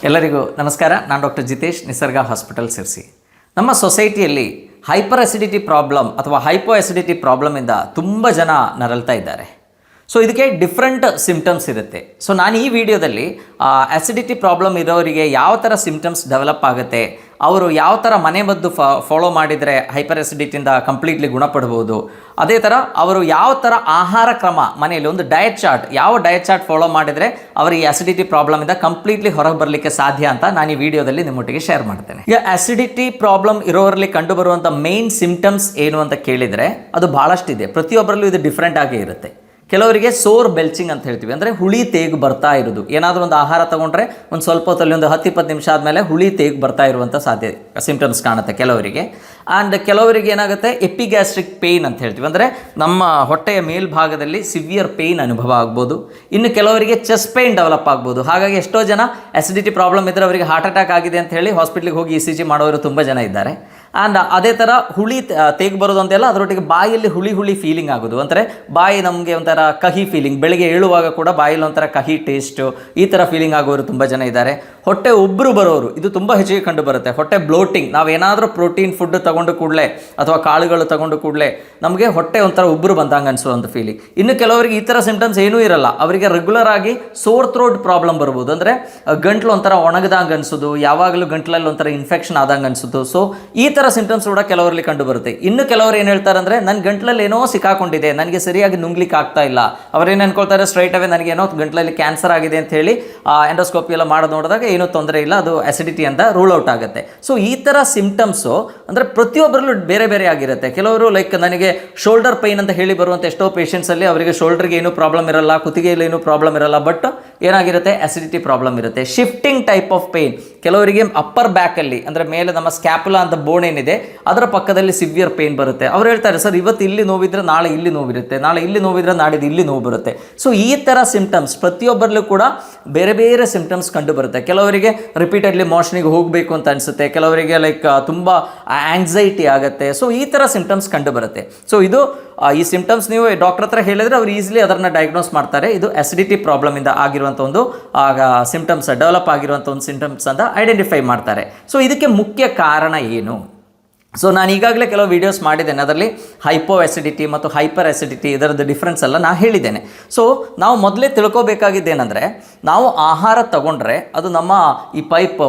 ಎಲ್ಲರಿಗೂ ನಮಸ್ಕಾರ. ನಾನು ಡಾಕ್ಟರ್ ಜಿತೇಶ್, ನಿಸರ್ಗ ಹಾಸ್ಪಿಟಲ್ ಸಿರ್ಸಿ. ನಮ್ಮ ಸೊಸೈಟಿಯಲ್ಲಿ ಹೈಪರ್ ಅಸಿಡಿಟಿ ಪ್ರಾಬ್ಲಮ್ ಅಥವಾ ಹೈಪೋ ಅಸಿಡಿಟಿ ಪ್ರಾಬ್ಲಮಿಂದ ತುಂಬ ಜನ ನರಳ್ತಾ ಇದ್ದಾರೆ. ಸೊ ಇದಕ್ಕೆ ಡಿಫ್ರೆಂಟ್ ಸಿಮ್ಟಮ್ಸ್ ಇರುತ್ತೆ. ಸೊ ನಾನು ಈ ವಿಡಿಯೋದಲ್ಲಿ ಅಸಿಡಿಟಿ ಪ್ರಾಬ್ಲಮ್ ಇರೋರಿಗೆ ಯಾವ ಥರ ಸಿಮ್ಟಮ್ಸ್ ಡೆವಲಪ್ ಆಗುತ್ತೆ, ಅವರು ಯಾವ ಥರ ಮನೆಮದ್ದು ಫಾಲೋ ಮಾಡಿದರೆ ಹೈಪರ್ ಅಸಿಡಿಟಿಯಿಂದ ಕಂಪ್ಲೀಟ್ಲಿ ಗುಣಪಡ್ಬೋದು, ಅದೇ ಥರ ಅವರು ಯಾವ ಥರ ಆಹಾರ ಕ್ರಮ ಮನೆಯಲ್ಲಿ ಒಂದು ಡಯಟ್ ಚಾರ್ಟ್, ಯಾವ ಡಯಟ್ ಚಾರ್ಟ್ ಫಾಲೋ ಮಾಡಿದರೆ ಅವರು ಈ ಅಸಿಡಿಟಿ ಪ್ರಾಬ್ಲಮಿಂದ ಕಂಪ್ಲೀಟ್ಲಿ ಹೊರಗೆ ಬರಲಿಕ್ಕೆ ಸಾಧ್ಯ ಅಂತ ನಾನು ಈ ವಿಡಿಯೋದಲ್ಲಿ ನಿಮ್ಮೊಟ್ಟಿಗೆ ಶೇರ್ ಮಾಡ್ತೇನೆ. ಈಗ ಅಸಿಡಿಟಿ ಪ್ರಾಬ್ಲಮ್ ಇರೋರಲ್ಲಿ ಕಂಡುಬರುವಂಥ ಮೇನ್ ಸಿಮ್ಟಮ್ಸ್ ಏನು ಅಂತ ಕೇಳಿದರೆ ಅದು ಭಾಳಷ್ಟಿದೆ. ಪ್ರತಿಯೊಬ್ಬರಲ್ಲೂ ಇದು ಡಿಫ್ರೆಂಟ್ ಆಗೇ ಇರುತ್ತೆ. ಕೆಲವರಿಗೆ ಸೋರ್ ಬೆಲ್ಚಿಂಗ್ ಅಂತ ಹೇಳ್ತೀವಿ, ಅಂದರೆ ಹುಳಿ ತೇಗು ಬರ್ತಾ ಇರೋದು. ಏನಾದರೂ ಒಂದು ಆಹಾರ ತೊಗೊಂಡ್ರೆ ಒಂದು ಸ್ವಲ್ಪ ಹೊತ್ತಲ್ಲಿ ಒಂದು 10-20 ನಿಮಿಷ ಆದಮೇಲೆ ಹುಳಿ ತೇಗು ಬರ್ತಾ ಇರುವಂಥ ಸಿಮ್ಟಮ್ಸ್ ಕಾಣುತ್ತೆ ಕೆಲವರಿಗೆ. ಆ್ಯಂಡ್ ಕೆಲವರಿಗೆ ಏನಾಗುತ್ತೆ, ಎಪಿಗ್ಯಾಸ್ಟ್ರಿಕ್ ಪೇಯ್ನ್ ಅಂತ ಹೇಳ್ತೀವಿ, ಅಂದರೆ ನಮ್ಮ ಹೊಟ್ಟೆಯ ಮೇಲ್ಭಾಗದಲ್ಲಿ ಸಿವಿಯರ್ ಪೇಯ್ನ್ ಅನುಭವ ಆಗ್ಬೋದು. ಇನ್ನು ಕೆಲವರಿಗೆ ಚೆಸ್ಟ್ ಪೇಯ್ನ್ ಡೆವಲಪ್ ಆಗ್ಬೋದು. ಹಾಗಾಗಿ ಎಷ್ಟೋ ಜನ ಅಸಿಡಿಟಿ ಪ್ರಾಬ್ಲಮ್ ಇದ್ದರೆ ಅವರಿಗೆ ಹಾರ್ಟ್ ಅಟ್ಯಾಕ್ ಆಗಿದೆ ಅಂತ ಹೇಳಿ ಹಾಸ್ಪಿಟ್ಲಿಗೆ ಹೋಗಿ ECG ಮಾಡೋರು ತುಂಬ ಜನ ಇದ್ದಾರೆ. ಆ್ಯಂಡ್ ಅದೇ ಥರ ಹುಳಿ ತೇಗು ಬರೋದು ಅಂತೆಲ್ಲ ಅದರೊಟ್ಟಿಗೆ ಬಾಯಲ್ಲಿ ಹುಳಿ ಫೀಲಿಂಗ್ ಆಗೋದು, ಅಂದರೆ ಬಾಯಿ ನಮಗೆ ಒಂಥರ ಕಹಿ ಫೀಲಿಂಗ್, ಬೆಳಗ್ಗೆ ಏಳುವಾಗ ಕೂಡ ಬಾಯಲ್ಲಿ ಒಂಥರ ಕಹಿ ಟೇಸ್ಟು, ಈ ಥರ ಫೀಲಿಂಗ್ ಆಗೋರು ತುಂಬ ಜನ ಇದ್ದಾರೆ. ಹೊಟ್ಟೆ ಉಬ್ಬರು ಬರೋರು, ಇದು ತುಂಬ ಹೆಚ್ಚಿಗೆ ಕಂಡು ಬರುತ್ತೆ. ಹೊಟ್ಟೆ ಬ್ಲೋಟಿಂಗ್, ನಾವೇನಾದರೂ ಪ್ರೋಟೀನ್ ಫುಡ್ ತಗೊಂಡು ಕೂಡಲೇ ಅಥವಾ ಕಾಳುಗಳು ತಗೊಂಡು ಕೂಡಲೇ ನಮಗೆ ಹೊಟ್ಟೆ ಒಂಥರ ಉಬ್ಬರು ಬಂದಂಗೆ ಅನಿಸೋ ಒಂದು ಫೀಲಿಂಗ್. ಇನ್ನು ಕೆಲವರಿಗೆ ಈ ಥರ ಸಿಮ್ಟಮ್ಸ್ ಏನೂ ಇರಲ್ಲ, ಅವರಿಗೆ ರೆಗ್ಯುಲರ್ ಆಗಿ ಸೋರ್ ಥ್ರೋಟ್ ಪ್ರಾಬ್ಲಮ್ ಬರ್ಬೋದು, ಅಂದರೆ ಗಂಟ್ಲು ಒಂಥರ ಒಣಗದಂಗೆ ಅನಿಸೋದು, ಯಾವಾಗಲೂ ಗಂಟ್ಲಲ್ಲಿ ಒಂಥರ ಇನ್ಫೆಕ್ಷನ್ ಆದಂಗೆ ಅನಿಸೋದು. ಸೊ ಈ ಥರ ಸಿಮ್ಟಮ್ಸ್ ಕೂಡ ಕೆಲವರಲ್ಲಿ ಕಂಡು ಬರುತ್ತೆ. ಇನ್ನು ಕೆಲವರು ಏನು ಹೇಳ್ತಾರೆ ಅಂದರೆ, ನನ್ನ ಗಂಟ್ಲಲ್ಲಿ ಏನೋ ಸಿಕ್ಕಾಕೊಂಡಿದೆ, ನನಗೆ ಸರಿಯಾಗಿ ನುಂಗ್ಲಿಕ್ಕೆ ಆಗ್ತಾ ಇಲ್ಲ. ಅವರೇನು ಅನ್ಕೊಳ್ತಾರೆ, ಸ್ಟ್ರೈಟ್ ಅವೇ ನನಗೇನೋ ಗಂಟ್ಲಲ್ಲಿ ಕ್ಯಾನ್ಸರ್ ಆಗಿದೆ ಅಂತ ಹೇಳಿ ಎಂಡೋಸ್ಕೋಪಿ ಎಲ್ಲ ಮಾಡೋದು ನೋಡಿದಾಗ ಏನೂ ತೊಂದರೆ ಇಲ್ಲ, ಅದು ಅಸಿಡಿಟಿ ಅಂತ ರೂಲ್ ಔಟ್ ಆಗುತ್ತೆ. ಸೊ ಈ ಥರ ಸಿಮ್ಟಮ್ಸು ಅಂದರೆ ಪ್ರತಿಯೊಬ್ಬರಲ್ಲೂ ಬೇರೆ ಬೇರೆ ಆಗಿರುತ್ತೆ. ಕೆಲವರು ಲೈಕ್ ನನಗೆ ಶೋಲ್ಡರ್ ಪೈನ್ ಅಂತ ಹೇಳಿ ಬರುವಂಥ ಎಷ್ಟೋ ಪೇಷಂಟ್ಸಲ್ಲಿ ಅವರಿಗೆ ಶೋಲ್ಡರ್ಗೆ ಏನೂ ಪ್ರಾಬ್ಲಮ್ ಇರಲ್ಲ, ಕುತ್ತಿಗೆಯಲ್ಲಿ ಏನೂ ಪ್ರಾಬ್ಲಮ್ ಇರಲ್ಲ, ಬಟ್ ಏನಾಗಿರುತ್ತೆ, ಅಸಿಡಿಟಿ ಪ್ರಾಬ್ಲಮ್ ಇರುತ್ತೆ. ಶಿಫ್ಟಿಂಗ್ ಟೈಪ್ ಆಫ್ ಪೇನ್, ಕೆಲವರಿಗೆ ಅಪ್ಪರ್ ಬ್ಯಾಕಲ್ಲಿ, ಅಂದರೆ ಮೇಲೆ ನಮ್ಮ ಸ್ಕ್ಯಾಪುಲಾ ಅಂತ ಬೋನ್ ಏನಿದೆ ಅದರ ಪಕ್ಕದಲ್ಲಿ ಸಿವಿಯರ್ ಪೇನ್ ಬರುತ್ತೆ. ಅವ್ರು ಹೇಳ್ತಾರೆ, ಸರ್ ಇವತ್ತು ಇಲ್ಲಿ ನೋವಿದ್ರೆ ನಾಳೆ ಇಲ್ಲಿ ನೋವಿರುತ್ತೆ, ನಾಳೆ ಇಲ್ಲಿ ನೋವಿದ್ರೆ ನಾಡಿದ್ದು ಇಲ್ಲಿ ನೋವು ಬರುತ್ತೆ. ಸೊ ಈ ಥರ ಸಿಮ್ಟಮ್ಸ್ ಪ್ರತಿಯೊಬ್ಬರಲ್ಲೂ ಕೂಡ ಬೇರೆ ಬೇರೆ ಸಿಮ್ಟಮ್ಸ್ ಕಂಡು ಬರುತ್ತೆ. ಕೆಲವರಿಗೆ ರಿಪೀಟೆಡ್ಲಿ ಮೋಷನಿಗೆ ಹೋಗಬೇಕು ಅಂತ ಅನಿಸುತ್ತೆ, ಕೆಲವರಿಗೆ ಲೈಕ್ ತುಂಬ ಆಂಗ್ಸೈಟಿ ಆಗುತ್ತೆ. ಸೊ ಈ ಥರ ಸಿಮ್ಟಮ್ಸ್ ಕಂಡು ಬರುತ್ತೆ. ಸೊ ಇದು ಈ ಸಿಮ್ಟಮ್ಸ್ ನೀವು ಡಾಕ್ಟರ್ ಹತ್ರ ಹೇಳಿದರೆ ಅವ್ರು ಈಸಿಲಿ ಅದನ್ನು ಡಯಾಗ್ನೋಸ್ ಮಾಡ್ತಾರೆ. ಇದು ಅಸಿಡಿಟಿ ಪ್ರಾಬ್ಲಮಿಂದ ಆಗಿರುವಂಥ ಒಂದು ಸಿಮ್ಟಮ್ಸ್, ಡೆವಲಪ್ ಆಗಿರುವಂಥ ಒಂದು ಸಿಮ್ಟಮ್ಸ್ ಅಂತ ಐಡೆಂಟಿಫೈ ಮಾಡ್ತಾರೆ. ಸೊ ಇದಕ್ಕೆ ಮುಖ್ಯ ಕಾರಣ ಏನು? ಸೊ ನಾನು ಈಗಾಗಲೇ ಕೆಲವು ವೀಡಿಯೋಸ್ ಮಾಡಿದ್ದೇನೆ, ಅದರಲ್ಲಿ ಹೈಪೋ ಅಸಿಡಿಟಿ ಮತ್ತು ಹೈಪರ್ ಅಸಿಡಿಟಿ ಇದರದ್ದು ಡಿಫ್ರೆನ್ಸ್ ಎಲ್ಲ ನಾನು ಹೇಳಿದ್ದೇನೆ. ಸೊ ನಾವು ಮೊದಲೇ ತಿಳ್ಕೊಬೇಕಾಗಿದ್ದೇನೆಂದರೆ, ನಾವು ಆಹಾರ ತಗೊಂಡ್ರೆ ಅದು ನಮ್ಮ ಈ ಪೈಪ್,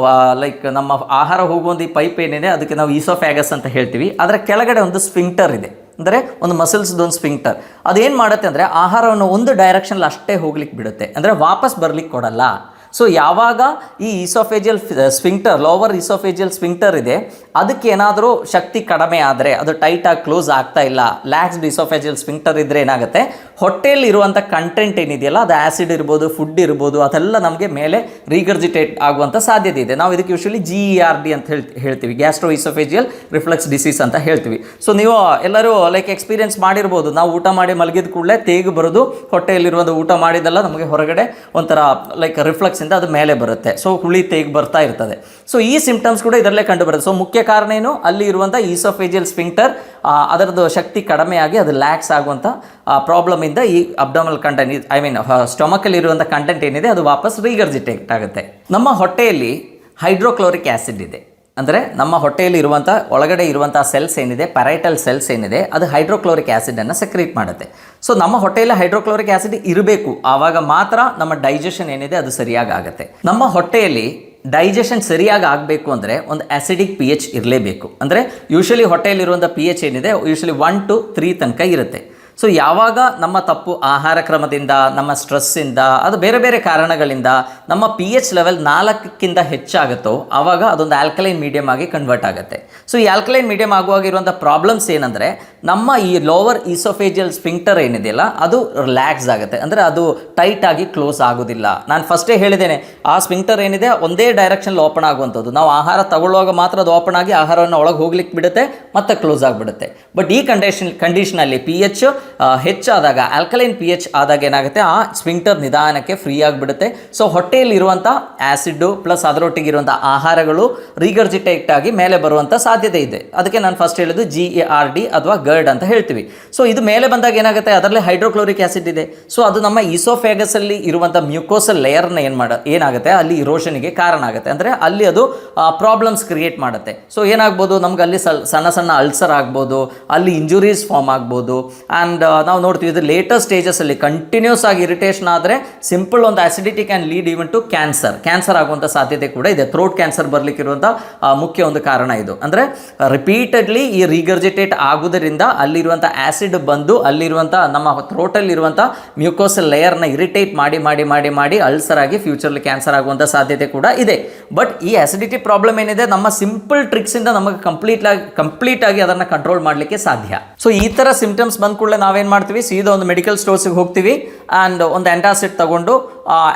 ಲೈಕ್ ನಮ್ಮ ಆಹಾರ ಹೋಗುವಂಥ ಈ ಪೈಪ್ ಏನಿದೆ ಅದಕ್ಕೆ ನಾವು ಈಸೋಫ್ಯಾಗಸ್ ಅಂತ ಹೇಳ್ತೀವಿ. ಅದರ ಕೆಳಗಡೆ ಒಂದು ಸ್ಫಿಂಕ್ಟರ್ ಇದೆ, ಅಂದರೆ ಒಂದು ಮಸಲ್ಸ್ದು ಒಂದು ಸ್ಫಿಂಕ್ಟರ್. ಅದೇನು ಮಾಡುತ್ತೆ ಅಂದರೆ ಆಹಾರವನ್ನು ಒಂದು ಡೈರೆಕ್ಷನಲ್ಲಿ ಅಷ್ಟೇ ಹೋಗ್ಲಿಕ್ಕೆ ಬಿಡುತ್ತೆ, ಅಂದರೆ ವಾಪಸ್ ಬರ್ಲಿಕ್ಕೆ ಕೊಡಲ್ಲ. ಸೊ ಯಾವಾಗ ಈ oesophageal sphincter, lower oesophageal sphincter ಇದೆ, ಅದಕ್ಕೆ ಏನಾದರೂ ಶಕ್ತಿ ಕಡಿಮೆ ಆದರೆ, ಅದು ಟೈಟಾಗಿ ಕ್ಲೋಸ್ ಆಗ್ತಾ ಇಲ್ಲ, ಲ್ಯಾಕ್ಸ್ಡ್ ಈಸೋಫೇಜಿಯಲ್ ಸ್ಫಿಂಕ್ಟರ್ ಇದ್ದರೆ ಏನಾಗುತ್ತೆ, ಹೊಟ್ಟೆಯಲ್ಲಿ ಇರುವಂಥ ಕಂಟೆಂಟ್ ಏನಿದೆಯಲ್ಲ, ಅದು ಆ್ಯಸಿಡ್ ಇರ್ಬೋದು, ಫುಡ್ ಇರ್ಬೋದು, ಅದೆಲ್ಲ ನಮಗೆ ಮೇಲೆ ರೀಗರ್ಜಿಟೇಟ್ ಆಗುವಂಥ ಸಾಧ್ಯತೆ ಇದೆ. ನಾವು ಇದಕ್ಕೆ ಯೂಶ್ವಲಿ GERD ಅಂತ ಹೇಳ್ತೀವಿ, ಗ್ಯಾಸ್ಟ್ರೋ ಈಸೋಫೇಜಿಯಲ್ ರಿಫ್ಲಕ್ಸ್ ಡಿಸೀಸ್ ಅಂತ ಹೇಳ್ತೀವಿ. ಸೊ ನೀವು ಎಲ್ಲರೂ ಲೈಕ್ ಎಕ್ಸ್ಪೀರಿಯನ್ಸ್ ಮಾಡಿರ್ಬೋದು, ನಾವು ಊಟ ಮಾಡಿ ಮಲಗಿದ ಕೂಡಲೇ ತೇಗು ಬರೋದು, ಹೊಟ್ಟೆಯಲ್ಲಿರುವಂಥ ಊಟ ಮಾಡಿದೆಲ್ಲ ನಮಗೆ ಹೊರಗಡೆ ಒಂಥರ ಲೈಕ್ ರಿಫ್ಲಕ್ಸ್ ಇಂದ ಅದು ಮೇಲೆ ಬರುತ್ತೆ. ಸೊ ಹುಳಿ ತೇಗು ಬರ್ತಾ ಇರ್ತದೆ. ಸೊ ಈ ಸಿಮ್ಟಮ್ಸ್ ಕೂಡ ಇದರಲ್ಲೇ ಕಂಡು ಬರುತ್ತೆ. ಸೊ ಮುಖ್ಯ ಕಾರಣ ಏನು, ಅಲ್ಲಿ ಇರುವಂಥ ಈಸೋಫೇಜಿಯಲ್ ಸ್ಫಿಂಕ್ಟರ್ ಅದರದ್ದು ಶಕ್ತಿ ಕಡಿಮೆಯಾಗಿ ಅದು ಲ್ಯಾಕ್ಸ್ ಆಗುವಂಥ ಪ್ರಾಬ್ಲಮಿಂದ ಈ ಅಬ್ಡೋಮಿನಲ್ ಕಂಟೆಂಟ್, ಐ ಮೀನ್ ಸ್ಟೊಮಕಲ್ಲಿ ಇರುವಂಥ ಕಂಟೆಂಟ್ ಏನಿದೆ ಅದು ವಾಪಸ್ ರೀಗರ್ಜಿಟೇಟ್ ಆಗುತ್ತೆ. ನಮ್ಮ ಹೊಟ್ಟೆಯಲ್ಲಿ ಹೈಡ್ರೋಕ್ಲೋರಿಕ್ ಆ್ಯಸಿಡ್ ಇದೆ, ಅಂದರೆ ನಮ್ಮ ಹೊಟ್ಟೆಯಲ್ಲಿ ಇರುವಂಥ ಒಳಗಡೆ ಇರುವಂಥ ಸೆಲ್ಸ್ ಏನಿದೆ, ಪ್ಯಾರೈಟಲ್ ಸೆಲ್ಸ್ ಏನಿದೆ, ಅದು ಹೈಡ್ರೋಕ್ಲೋರಿಕ್ ಆ್ಯಸಿಡನ್ನು ಸೆಕ್ರೀಟ್ ಮಾಡುತ್ತೆ. ಸೊ ನಮ್ಮ ಹೊಟ್ಟೆಯಲ್ಲಿ ಹೈಡ್ರೋಕ್ಲೋರಿಕ್ ಆ್ಯಸಿಡ್ ಇರಬೇಕು, ಆವಾಗ ಮಾತ್ರ ನಮ್ಮ ಡೈಜೆಷನ್ ಏನಿದೆ ಅದು ಸರಿಯಾಗಿ ಆಗುತ್ತೆ. ನಮ್ಮ ಹೊಟ್ಟೆಯಲ್ಲಿ ಡೈಜೆಷನ್ ಸರಿಯಾಗಿ ಆಗಬೇಕು ಅಂದರೆ ಒಂದು ಆ್ಯಸಿಡಿಕ್ pH ಇರಲೇಬೇಕು. ಅಂದರೆ ಯೂಶ್ವಲಿ ಹೊಟ್ಟೆಯಲ್ಲಿರುವಂಥ pH ಏನಿದೆ ಯೂಶ್ವಲಿ 1 to 3 ತನಕ ಇರುತ್ತೆ. ಸೊ ಯಾವಾಗ ನಮ್ಮ ತಪ್ಪು ಆಹಾರ ಕ್ರಮದಿಂದ, ನಮ್ಮ ಸ್ಟ್ರೆಸ್ಸಿಂದ, ಅದು ಬೇರೆ ಬೇರೆ ಕಾರಣಗಳಿಂದ ನಮ್ಮ pH ಲೆವೆಲ್ 4ಕ್ಕಿಂತ ಹೆಚ್ಚಾಗುತ್ತೋ ಆವಾಗ ಅದೊಂದು ಆಲ್ಕಲೈನ್ ಮೀಡಿಯಮ್ ಆಗಿ ಕನ್ವರ್ಟ್ ಆಗುತ್ತೆ. ಸೊ ಈ ಆಲ್ಕಲೈನ್ ಮೀಡಿಯಮ್ ಆಗುವಾಗಿರುವಂಥ ಪ್ರಾಬ್ಲಮ್ಸ್ ಏನಂದರೆ, ನಮ್ಮ ಈ ಲೋವರ್ ಈಸೋಫೇಜಿಯಲ್ ಸ್ಫಿಂಕ್ಟರ್ ಏನಿದೆಯಲ್ಲ ಅದು ರಿಲ್ಯಾಕ್ಸ್ ಆಗುತ್ತೆ, ಅಂದರೆ ಅದು ಟೈಟಾಗಿ ಕ್ಲೋಸ್ ಆಗೋದಿಲ್ಲ. ನಾನು ಫಸ್ಟೇ ಹೇಳಿದ್ದೇನೆ, ಆ ಸ್ಫಿಂಕ್ಟರ್ ಏನಿದೆ ಒಂದೇ ಡೈರೆಕ್ಷನ್ ಓಪನ್ ಆಗುವಂಥದ್ದು. ನಾವು ಆಹಾರ ತಗೊಳ್ಳುವಾಗ ಮಾತ್ರ ಅದು ಓಪನ್ ಆಗಿ ಆಹಾರವನ್ನು ಒಳಗೆ ಹೋಗ್ಲಿಕ್ಕೆ ಬಿಡುತ್ತೆ, ಮತ್ತೆ ಕ್ಲೋಸ್ ಆಗಿಬಿಡುತ್ತೆ. ಬಟ್ ಈ ಕಂಡೀಷನಲ್ಲಿ pH ಹೆಚ್ಚಾದಾಗ, ಆಲ್ಕಲೈನ್ ಪಿ ಎಚ್ ಆದಾಗ ಏನಾಗುತ್ತೆ, ಆ ಸ್ಫಿಂಕ್ಟರ್ ನಿಧಾನಕ್ಕೆ ಫ್ರೀ ಆಗಿಬಿಡುತ್ತೆ. ಸೊ ಹೊಟ್ಟೆಯಲ್ಲಿರುವಂಥ ಆ್ಯಸಿಡ್ಡು ಪ್ಲಸ್ ಅದರೊಟ್ಟಿಗೆ ಇರುವಂಥ ಆಹಾರಗಳು ರೀಗರ್ಜಿಟೇಟ್ ಆಗಿ ಮೇಲೆ ಬರುವಂಥ ಸಾಧ್ಯತೆ ಇದೆ. ಅದಕ್ಕೆ ನಾನು ಫಸ್ಟ್ ಹೇಳಿದ್ದು GARD ಅಥವಾ ಗರ್ಡ್ ಅಂತ ಹೇಳ್ತೀವಿ. ಸೊ ಇದು ಮೇಲೆ ಬಂದಾಗ ಏನಾಗುತ್ತೆ, ಅದರಲ್ಲಿ ಹೈಡ್ರೋಕ್ಲೋರಿಕ್ ಆ್ಯಸಿಡ್ ಇದೆ. ಸೊ ಅದು ನಮ್ಮ ಈಸೋಫೇಗಸಲ್ಲಿ ಇರುವಂಥ ಮ್ಯೂಕೋಸಲ್ ಲೇಯರ್ನ ಏನಾಗುತ್ತೆ ಅಲ್ಲಿ ಇರೋಷನ್ಗೆ ಕಾರಣ ಆಗುತ್ತೆ. ಅಂದರೆ ಅಲ್ಲಿ ಅದು ಪ್ರಾಬ್ಲಮ್ಸ್ ಕ್ರಿಯೇಟ್ ಮಾಡುತ್ತೆ. ಸೊ ಏನಾಗ್ಬೋದು, ನಮ್ಗೆ ಅಲ್ಲಿ ಸಣ್ಣ ಸಣ್ಣ ಅಲ್ಸರ್ ಆಗ್ಬೋದು, ಅಲ್ಲಿ ಇಂಜುರೀಸ್ ಫಾರ್ಮ್ ಆಗ್ಬೋದು. ಆ್ಯಂಡ್ ನಾವು ನೋಡ್ತೀವಿ ಇದು ಲೇಟರ್ ಸ್ಟೇಜಸಲ್ಲಿ ಕಂಟಿನ್ಯೂಸ್ ಆಗಿ ಇರಿಟೇಷನ್ ಆದರೆ ಸಿಂಪಲ್ ಒಂದು acidity can lead even to cancer ಆಗುವಂಥ ಸಾಧ್ಯತೆ ಕೂಡ ಇದೆ. ಥ್ರೋಟ್ ಕ್ಯಾನ್ಸರ್ ಬರಲಿಕ್ಕಿರುವಂಥ ಮುಖ್ಯ ಒಂದು ಕಾರಣ ಇದು. ಅಂದರೆ ರಿಪೀಟೆಡ್ಲಿ ಈ ರೀಗರ್ಜಿಟೇಟ್ ಆಗೋದರಿಂದ ಅಲ್ಲಿರುವಂಥ ಆ್ಯಸಿಡ್ ಬಂದು ಅಲ್ಲಿರುವಂಥ ನಮ್ಮ ಥ್ರೋಟಲ್ಲಿರುವಂಥ ಮ್ಯೂಕೋಸಲ್ ಲೇಯರ್ನ ಇರಿಟೇಟ್ ಮಾಡಿ ಮಾಡಿ ಮಾಡಿ ಮಾಡಿ ಅಲ್ಸರ್ ಆಗಿ ಫ್ಯೂಚರ್ಲಿ ಕ್ಯಾನ್ಸರ್ ಆಗುವಂಥ ಸಾಧ್ಯತೆ ಕೂಡ ಇದೆ. ಬಟ್ ಈ ಆಸಿಡಿಟಿ ಪ್ರಾಬ್ಲಮ್ ಏನಿದೆ, ನಮ್ಮ ಸಿಂಪಲ್ ಟ್ರಿಕ್ಸಿಂದ ನಮಗೆ ಕಂಪ್ಲೀಟ್ ಆಗಿ ಅದನ್ನು ಕಂಟ್ರೋಲ್ ಮಾಡಲಿಕ್ಕೆ ಸಾಧ್ಯ. ಸೊ ಈ ಥರ ಸಿಂಪ್ಟಮ್ಸ್ ಬಂದ ಕೂಡಲೇ ನಾವೇನು ಮಾಡ್ತೀವಿ, ಸೀದಾ ಒಂದು ಮೆಡಿಕಲ್ ಸ್ಟೋರ್ಸಿಗೆ ಹೋಗ್ತೀವಿ ಆ್ಯಂಡ್ ಒಂದು ಆ್ಯಂಟಾಸಿಡ್ ತಗೊಂಡು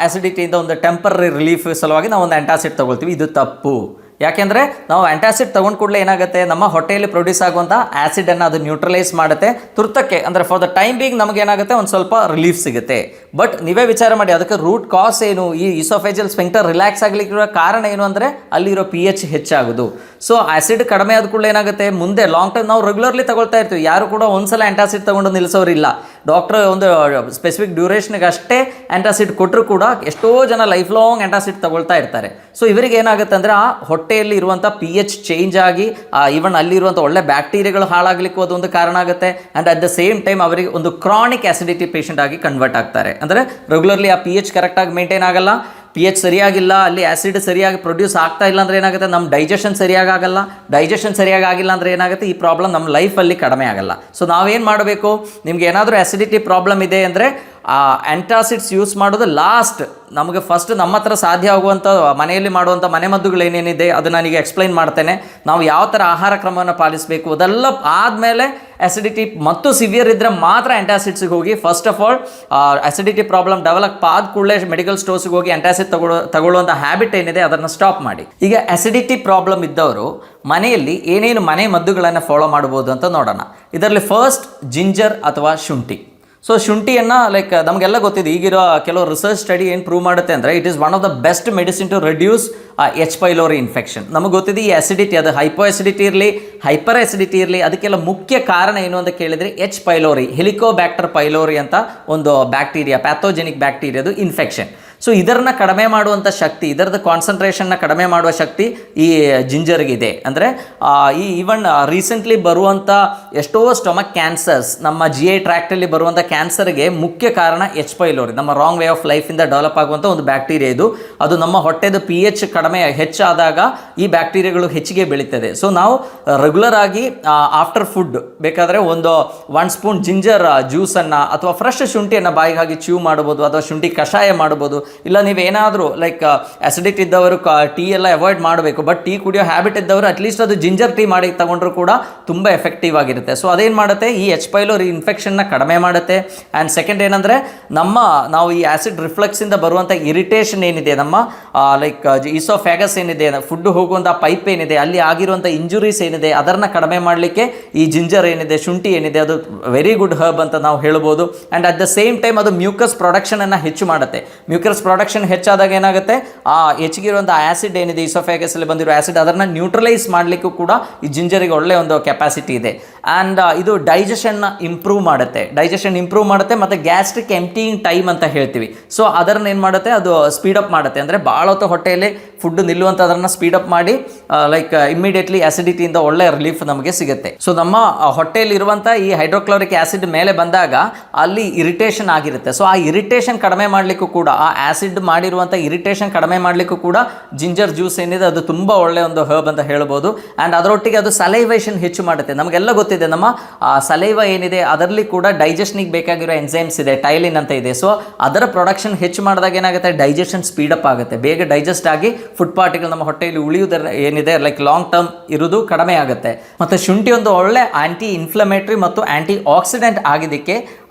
ಆಸಿಡಿಟಿಯಿಂದ ಒಂದು ಟೆಂಪರರಿ ರಿಲೀಫ್ ಸಲುವಾಗಿ ನಾವು ಒಂದು ಆ್ಯಂಟಾಸಿಡ್ ತಗೊಳ್ತೀವಿ. ಇದು ತಪ್ಪು. ಯಾಕೆಂದರೆ ನಾವು ಆ್ಯಂಟಾಸಿಡ್ ತೊಗೊಂಡು ಕೂಡಲೇ ಏನಾಗುತ್ತೆ, ನಮ್ಮ ಹೊಟ್ಟೆಯಲ್ಲಿ ಪ್ರೊಡ್ಯೂಸ್ ಆಗುವಂಥ ಆ್ಯಸಿಡನ್ನು ಅದು ನ್ಯೂಟ್ರಲೈಸ್ ಮಾಡುತ್ತೆ ತುರ್ತಕ್ಕೆ. ಅಂದರೆ ಫಾರ್ ದ ಟೈಮ್ ಬೀಂಗ್ ನಮಗೇನಾಗುತ್ತೆ, ಒಂದು ಸ್ವಲ್ಪ ರಿಲೀಫ್ ಸಿಗುತ್ತೆ. ಬಟ್ ನೀವೇ ವಿಚಾರ ಮಾಡಿ, ಅದಕ್ಕೆ ರೂಟ್ ಕಾಸ್ ಏನು, ಈ ಈಸೋಫೇಜಿಯಲ್ ಸ್ಫಿಂಕ್ಟರ್ ರಿಲ್ಯಾಕ್ಸ್ ಆಗಲಿಕ್ಕಿರೋ ಕಾರಣ ಏನು ಅಂದರೆ ಅಲ್ಲಿರೋ pH ಹೆಚ್ಚಾಗೋದು. ಸೊ ಆ್ಯಸಿಡ್ ಕಡಿಮೆ ಆದ ಕೂಡಲೇ ಏನಾಗುತ್ತೆ, ಮುಂದೆ ಲಾಂಗ್ ಟೈಮ್ ನಾವು ರೆಗ್ಯುಲರ್ಲಿ ತಗೊಳ್ತಾ ಇರ್ತೀವಿ. ಯಾರು ಕೂಡ ಒಂದ್ಸಲ ಆ್ಯಂಟಾಸಿಡ್ ತೊಗೊಂಡು ನಿಲ್ಲಿಸೋರಿಲ್ಲ. ಡಾಕ್ಟ್ರ್ ಒಂದು ಸ್ಪೆಸಿಫಿಕ್ ಡ್ಯೂರೇಷನ್ಗೆ ಅಷ್ಟೇ ಆ್ಯಂಟಾಸಿಡ್ ಕೊಟ್ಟರು ಕೂಡ ಎಷ್ಟೋ ಜನ ಲೈಫ್ ಲಾಂಗ್ ಆ್ಯಂಟಾಸಿಡ್ ತಗೊಳ್ತಾ ಇರ್ತಾರೆ. ಸೊ ಇವರಿಗೆ ಏನಾಗುತ್ತೆ ಅಂದರೆ ಆ ಹೊಟ್ಟೆಯಲ್ಲಿ ಇರುವಂಥ pH ಚೇಂಜ್ ಆಗಿ ಈವನ್ ಅಲ್ಲಿರುವಂಥ ಒಳ್ಳೆ ಬ್ಯಾಕ್ಟೀರಿಯಾಗಳು ಹಾಳಾಗಲಿಕ್ಕೂ ಅದೊಂದು ಕಾರಣ ಆಗುತ್ತೆ. And at the same time ಅವರಿಗೆ ಒಂದು ಕ್ರಾನಿಕ್ ಆಸಿಡಿಟಿ ಪೇಷಂಟ್ ಆಗಿ ಕನ್ವರ್ಟ್ ಆಗ್ತಾರೆ. ಅಂದರೆ ರೆಗ್ಯುಲರ್ಲಿ ಆ pH ಕರೆಕ್ಟಾಗಿ ಮೇಂಟೈನ್ ಆಗಲ್ಲ, pH ಸರಿಯಾಗಿಲ್ಲ, ಅಲ್ಲಿ ಆ್ಯಸಿಡ್ ಸರಿಯಾಗಿ ಪ್ರೊಡ್ಯೂಸ್ ಆಗ್ತಾ ಇಲ್ಲ ಅಂದರೆ ಏನಾಗುತ್ತೆ, ನಮ್ಮ ಡೈಜೆಷನ್ ಸರಿಯಾಗಿ ಆಗಲ್ಲ. ಡೈಜೆಷನ್ ಸರಿಯಾಗಿ ಆಗಿಲ್ಲ ಅಂದರೆ ಏನಾಗುತ್ತೆ, ಈ ಪ್ರಾಬ್ಲಮ್ ನಮ್ಮ ಲೈಫಲ್ಲಿ ಕಡಿಮೆ ಆಗಲ್ಲ. ಸೊ ನಾವೇನು ಮಾಡಬೇಕು, ನಿಮ್ಗೆ ಏನಾದರೂ ಆ್ಯಸಿಡಿಟಿ ಪ್ರಾಬ್ಲಮ್ ಇದೆ ಅಂದರೆ ಆ್ಯಂಟಾಸಿಡ್ಸ್ ಯೂಸ್ ಮಾಡೋದು ಲಾಸ್ಟ್. ನಮಗೆ ಫಸ್ಟ್ ನಮ್ಮ ಹತ್ರ ಸಾಧ್ಯ ಆಗುವಂಥ ಮನೆಯಲ್ಲಿ ಮಾಡುವಂಥ ಮನೆಮದ್ದುಗಳು ಏನೇನಿದೆ ಅದು ನಾನೀಗ ಎಕ್ಸ್ಪ್ಲೈನ್ ಮಾಡ್ತೇನೆ. ನಾವು ಯಾವ ಥರ ಆಹಾರ ಕ್ರಮವನ್ನು ಪಾಲಿಸಬೇಕು ಅದೆಲ್ಲ ಆದಮೇಲೆ ಆ್ಯಸಿಡಿಟಿ ಮತ್ತು ಸಿವಿಯರ್ ಇದ್ದರೆ ಮಾತ್ರ ಆ್ಯಂಟಾಸಿಡ್ಸಿಗೆ ಹೋಗಿ. First of all acidity problem develop ಆದ ಕೂಡಲೇ ಮೆಡಿಕಲ್ ಸ್ಟೋರ್ಸ್ಗೆ ಹೋಗಿ ಆ್ಯಂಟಾಸಿಡ್ ತಗೊಳ್ಳುವಂಥ ಹ್ಯಾಬಿಟ್ ಏನಿದೆ ಅದನ್ನು ಸ್ಟಾಪ್ ಮಾಡಿ. ಈಗ ಆ್ಯಸಿಡಿಟಿ ಪ್ರಾಬ್ಲಮ್ ಇದ್ದವರು ಮನೆಯಲ್ಲಿ ಏನೇನು ಮನೆ ಮದ್ದುಗಳನ್ನು ಫಾಲೋ ಮಾಡ್ಬೋದು ಅಂತ ನೋಡೋಣ. ಇದರಲ್ಲಿ ಫಸ್ಟ್ ಜಿಂಜರ್ ಅಥವಾ ಶುಂಠಿ. ಸೊ ಶುಂಠಿಯನ್ನು ನಮಗೆಲ್ಲ ಗೊತ್ತಿದೆ, ಈಗಿರೋ ಕೆಲವು ರಿಸರ್ಚ್ ಸ್ಟಡಿ ಏನು ಪ್ರೂವ್ ಮಾಡುತ್ತೆ ಅಂದರೆ it is one of the best medicine to reduce H. Pylori infection. ನಮಗೆ ಗೊತ್ತಿದೆ ಈ ಆಸಿಡಿಟಿ, ಅದು ಹೈಪೋ ಆಸಿಡಿಟಿ ಇರಲಿ ಹೈಪರ್ ಆಸಿಡಿಟಿ ಇರಲಿ, ಅದಕ್ಕೆಲ್ಲ ಮುಖ್ಯ ಕಾರಣ ಏನು ಅಂತ ಕೇಳಿದರೆ H. ಪೈಲೋರಿ, ಹೆಲಿಕೋಬ್ಯಾಕ್ಟರ್ ಪೈಲೋರಿ ಅಂತ ಒಂದು ಬ್ಯಾಕ್ಟೀರಿಯಾ, ಪ್ಯಾಥೋಜೆನಿಕ್ ಬ್ಯಾಕ್ಟೀರಿಯಾದು ಇನ್ಫೆಕ್ಷನ್. ಸೊ ಇದನ್ನು ಕಡಿಮೆ ಮಾಡುವಂಥ ಶಕ್ತಿ, ಇದರದ್ದು ಕಾನ್ಸಂಟ್ರೇಷನ್ನ ಕಡಿಮೆ ಮಾಡುವ ಶಕ್ತಿ ಈ ಜಿಂಜರ್ಗಿದೆ. ಅಂದರೆ ಈ ಈವನ್ ರೀಸೆಂಟ್ಲಿ ಬರುವಂಥ ಎಷ್ಟೋ ಸ್ಟೊಮಕ್ ಕ್ಯಾನ್ಸರ್ಸ್, ನಮ್ಮ GI ಟ್ರ್ಯಾಕ್ಟಲ್ಲಿ ಬರುವಂಥ ಕ್ಯಾನ್ಸರ್ಗೆ ಮುಖ್ಯ ಕಾರಣ H. ಪೈಲೋರಿ, ನಮ್ಮ ರಾಂಗ್ ವೇ ಆಫ್ ಲೈಫಿಂದ ಡೆವಲಪ್ ಆಗುವಂಥ ಒಂದು ಬ್ಯಾಕ್ಟೀರಿಯಾ ಇದು. ಅದು ನಮ್ಮ ಹೊಟ್ಟೆದು pH ಹೆಚ್ಚಾದಾಗ ಈ ಬ್ಯಾಕ್ಟೀರಿಯಾಗಳು ಹೆಚ್ಚಿಗೆ ಬೆಳೀತದೆ. ಸೊ ನಾವು ರೆಗ್ಯುಲರ್ ಆಗಿ ಆಫ್ಟರ್ ಫುಡ್ ಬೇಕಾದರೆ ಒಂದು 1 ಸ್ಪೂನ್ ಜಿಂಜರ್ ಜ್ಯೂಸನ್ನು ಅಥವಾ ಫ್ರೆಶ್ ಶುಂಠಿಯನ್ನು ಬಾಯಿಗಾಗಿ ಚ್ಯೂ ಮಾಡ್ಬೋದು, ಅಥವಾ ಶುಂಠಿ ಕಷಾಯ ಮಾಡ್ಬೋದು. ಇಲ್ಲ ನೀವೇನಾದರೂ ಆಸಿಡಿಟಿ ಇದ್ದವರು ಟೀ ಎಲ್ಲ ಅವಾಯ್ಡ್ ಮಾಡಬೇಕು, ಬಟ್ ಟೀ ಕುಡಿಯೋ ಹ್ಯಾಬಿಟ್ ಇದ್ದವರು ಅಟ್ಲೀಸ್ಟ್ ಅದು ಜಿಂಜರ್ ಟೀ ಮಾಡಿ ತಗೊಂಡ್ರು ಕೂಡ ತುಂಬ ಎಫೆಕ್ಟಿವ್ ಆಗಿರುತ್ತೆ. ಸೊ ಅದೇನು ಮಾಡುತ್ತೆ, ಈ H. ಪೈಲೋರಿ ಇನ್ಫೆಕ್ಷನ್ನ ಕಡಿಮೆ ಮಾಡುತ್ತೆ. ಆ್ಯಂಡ್ ಸೆಕೆಂಡ್ ಏನಂದರೆ ನಾವು ಈ ಆ್ಯಸಿಡ್ ರಿಫ್ಲೆಕ್ಸಿಂದ ಬರುವಂಥ ಇರಿಟೇಷನ್ ಏನಿದೆ, ನಮ್ಮ ಈಸೋಫ್ಯಾಗಸ್ ಏನಿದೆ, ಫುಡ್ ಹೋಗುವಂಥ ಪೈಪ್ ಏನಿದೆ, ಅಲ್ಲಿ ಆಗಿರುವಂಥ ಇಂಜುರೀಸ್ ಏನಿದೆ ಅದನ್ನು ಕಡಿಮೆ ಮಾಡಲಿಕ್ಕೆ ಈ ಜಿಂಜರ್ ಏನಿದೆ, ಶುಂಠಿ ಏನಿದೆ, ಅದು ವೆರಿ ಗುಡ್ ಹರ್ಬ್ ಅಂತ ನಾವು ಹೇಳ್ಬೋದು. And at the same time ಅದು ಮ್ಯೂಕಸ್ ಪ್ರೊಡಕ್ಷನನ್ನು ಹೆಚ್ಚು ಮಾಡುತ್ತೆ. ಮ್ಯೂಕಸ್ ಪ್ರೊಡಕ್ಷನ್ ಹೆಚ್ಚಾದಾಗ ಏನಾಗುತ್ತೆ, ಆ ಹೆಚ್ಚಿಗಿರುವಂಥ ಆ್ಯಸಿಡ್ ಏನಿದೆ, ಈಸೋಫ್ಯಾಗಸಲ್ಲಿ ಬಂದಿರೋ ಆ್ಯಸಿಡ್ ಅದನ್ನು ನ್ಯೂಟ್ರಲೈಸ್ ಮಾಡಲಿಕ್ಕೂ ಕೂಡ ಈ ಜಿಂಜರಿಗೆ ಒಳ್ಳೆಯ ಒಂದು ಕೆಪಾಸಿಟಿ ಇದೆ. ಆ್ಯಂಡ್ ಇದು ಡೈಜೆಷನ್ನ ಇಂಪ್ರೂವ್ ಮಾಡುತ್ತೆ ಮತ್ತು ಗ್ಯಾಸ್ಟ್ರಿಕ್ ಎಂಪ್ಟಿಯಿಂಗ್ ಟೈಮ್ ಅಂತ ಹೇಳ್ತೀವಿ. ಸೊ ಅದನ್ನು ಏನು ಮಾಡುತ್ತೆ, ಅದು ಸ್ಪೀಡಪ್ ಮಾಡುತ್ತೆ. ಅಂದರೆ ಭಾಳ ಹೊತ್ತು ಹೊಟ್ಟೆಯಲ್ಲಿ ಫುಡ್ ನಿಲ್ಲುವಂಥದನ್ನು ಸ್ಪೀಡಪ್ ಮಾಡಿ ಇಮ್ಮಿಡಿಯೇಟ್ಲಿ ಆಸಿಡಿಟಿಯಿಂದ ಒಳ್ಳೆಯ ರಿಲೀಫ್ ನಮಗೆ ಸಿಗುತ್ತೆ. ಸೊ ನಮ್ಮ ಹೊಟ್ಟೆಯಲ್ಲಿರುವಂಥ ಈ ಹೈಡ್ರೋಕ್ಲೋರಿಕ್ ಆ್ಯಸಿಡ್ ಮೇಲೆ ಬಂದಾಗ ಅಲ್ಲಿ ಇರಿಟೇಷನ್ ಆಗಿರುತ್ತೆ. ಸೊ ಆ ಇರಿಟೇಷನ್ ಕಡಿಮೆ ಮಾಡಲಿಕ್ಕೂ ಕೂಡ, ಆ ಆ್ಯಸಿಡ್ ಮಾಡಿರುವಂಥ ಇರಿಟೇಷನ್ ಕಡಿಮೆ ಮಾಡಲಿಕ್ಕೂ ಕೂಡ ಜಿಂಜರ್ ಜ್ಯೂಸ್ ಏನಿದೆ ಅದು ತುಂಬ ಒಳ್ಳೆಯ ಒಂದು ಹರ್ಬ್ ಅಂತ ಹೇಳ್ಬೋದು. ಆ್ಯಂಡ್ ಅದರೊಟ್ಟಿಗೆ ಅದು ಸಲೈವೇಷನ್ ಹೆಚ್ಚು ಮಾಡುತ್ತೆ. ನಮಗೆಲ್ಲ ಗೊತ್ತಿದೆ, ನಮ್ಮ ಸಲೈವ ಏನಿದೆ ಅದರಲ್ಲಿ ಕೂಡ ಡೈಜೆಷನಿಗೆ ಬೇಕಾಗಿರೋ ಎನ್ಸೈಮ್ಸ್ ಇದೆ, ಟೈಲಿನ್ ಅಂತ ಇದೆ. ಸೊ ಅದರ ಪ್ರೊಡಕ್ಷನ್ ಹೆಚ್ಚು ಮಾಡಿದಾಗ ಏನಾಗುತ್ತೆ, ಡೈಜೆಷನ್ ಸ್ಪೀಡಪ್ ಆಗುತ್ತೆ, ಬೇಗ ಡೈಜೆಸ್ಟ್ ಆಗಿ ಫುಡ್ ಪಾರ್ಟಿಕಲ್ ನಮ್ಮ ಹೊಟ್ಟೆಯಲ್ಲಿ ಉಳಿಯುವುದರ ಏನಿದೆ ಲಾಂಗ್ ಟರ್ಮ್ ಇರೋದು ಕಡಿಮೆ ಆಗುತ್ತೆ. ಮತ್ತು ಶುಂಠಿ ಒಂದು ಒಳ್ಳೆ ಆ್ಯಂಟಿ ಇನ್ಫ್ಲಮೇಟ್ರಿ ಮತ್ತು ಆ್ಯಂಟಿ ಆಕ್ಸಿಡೆಂಟ್ ಆಗಿದ್ದಕ್ಕೆ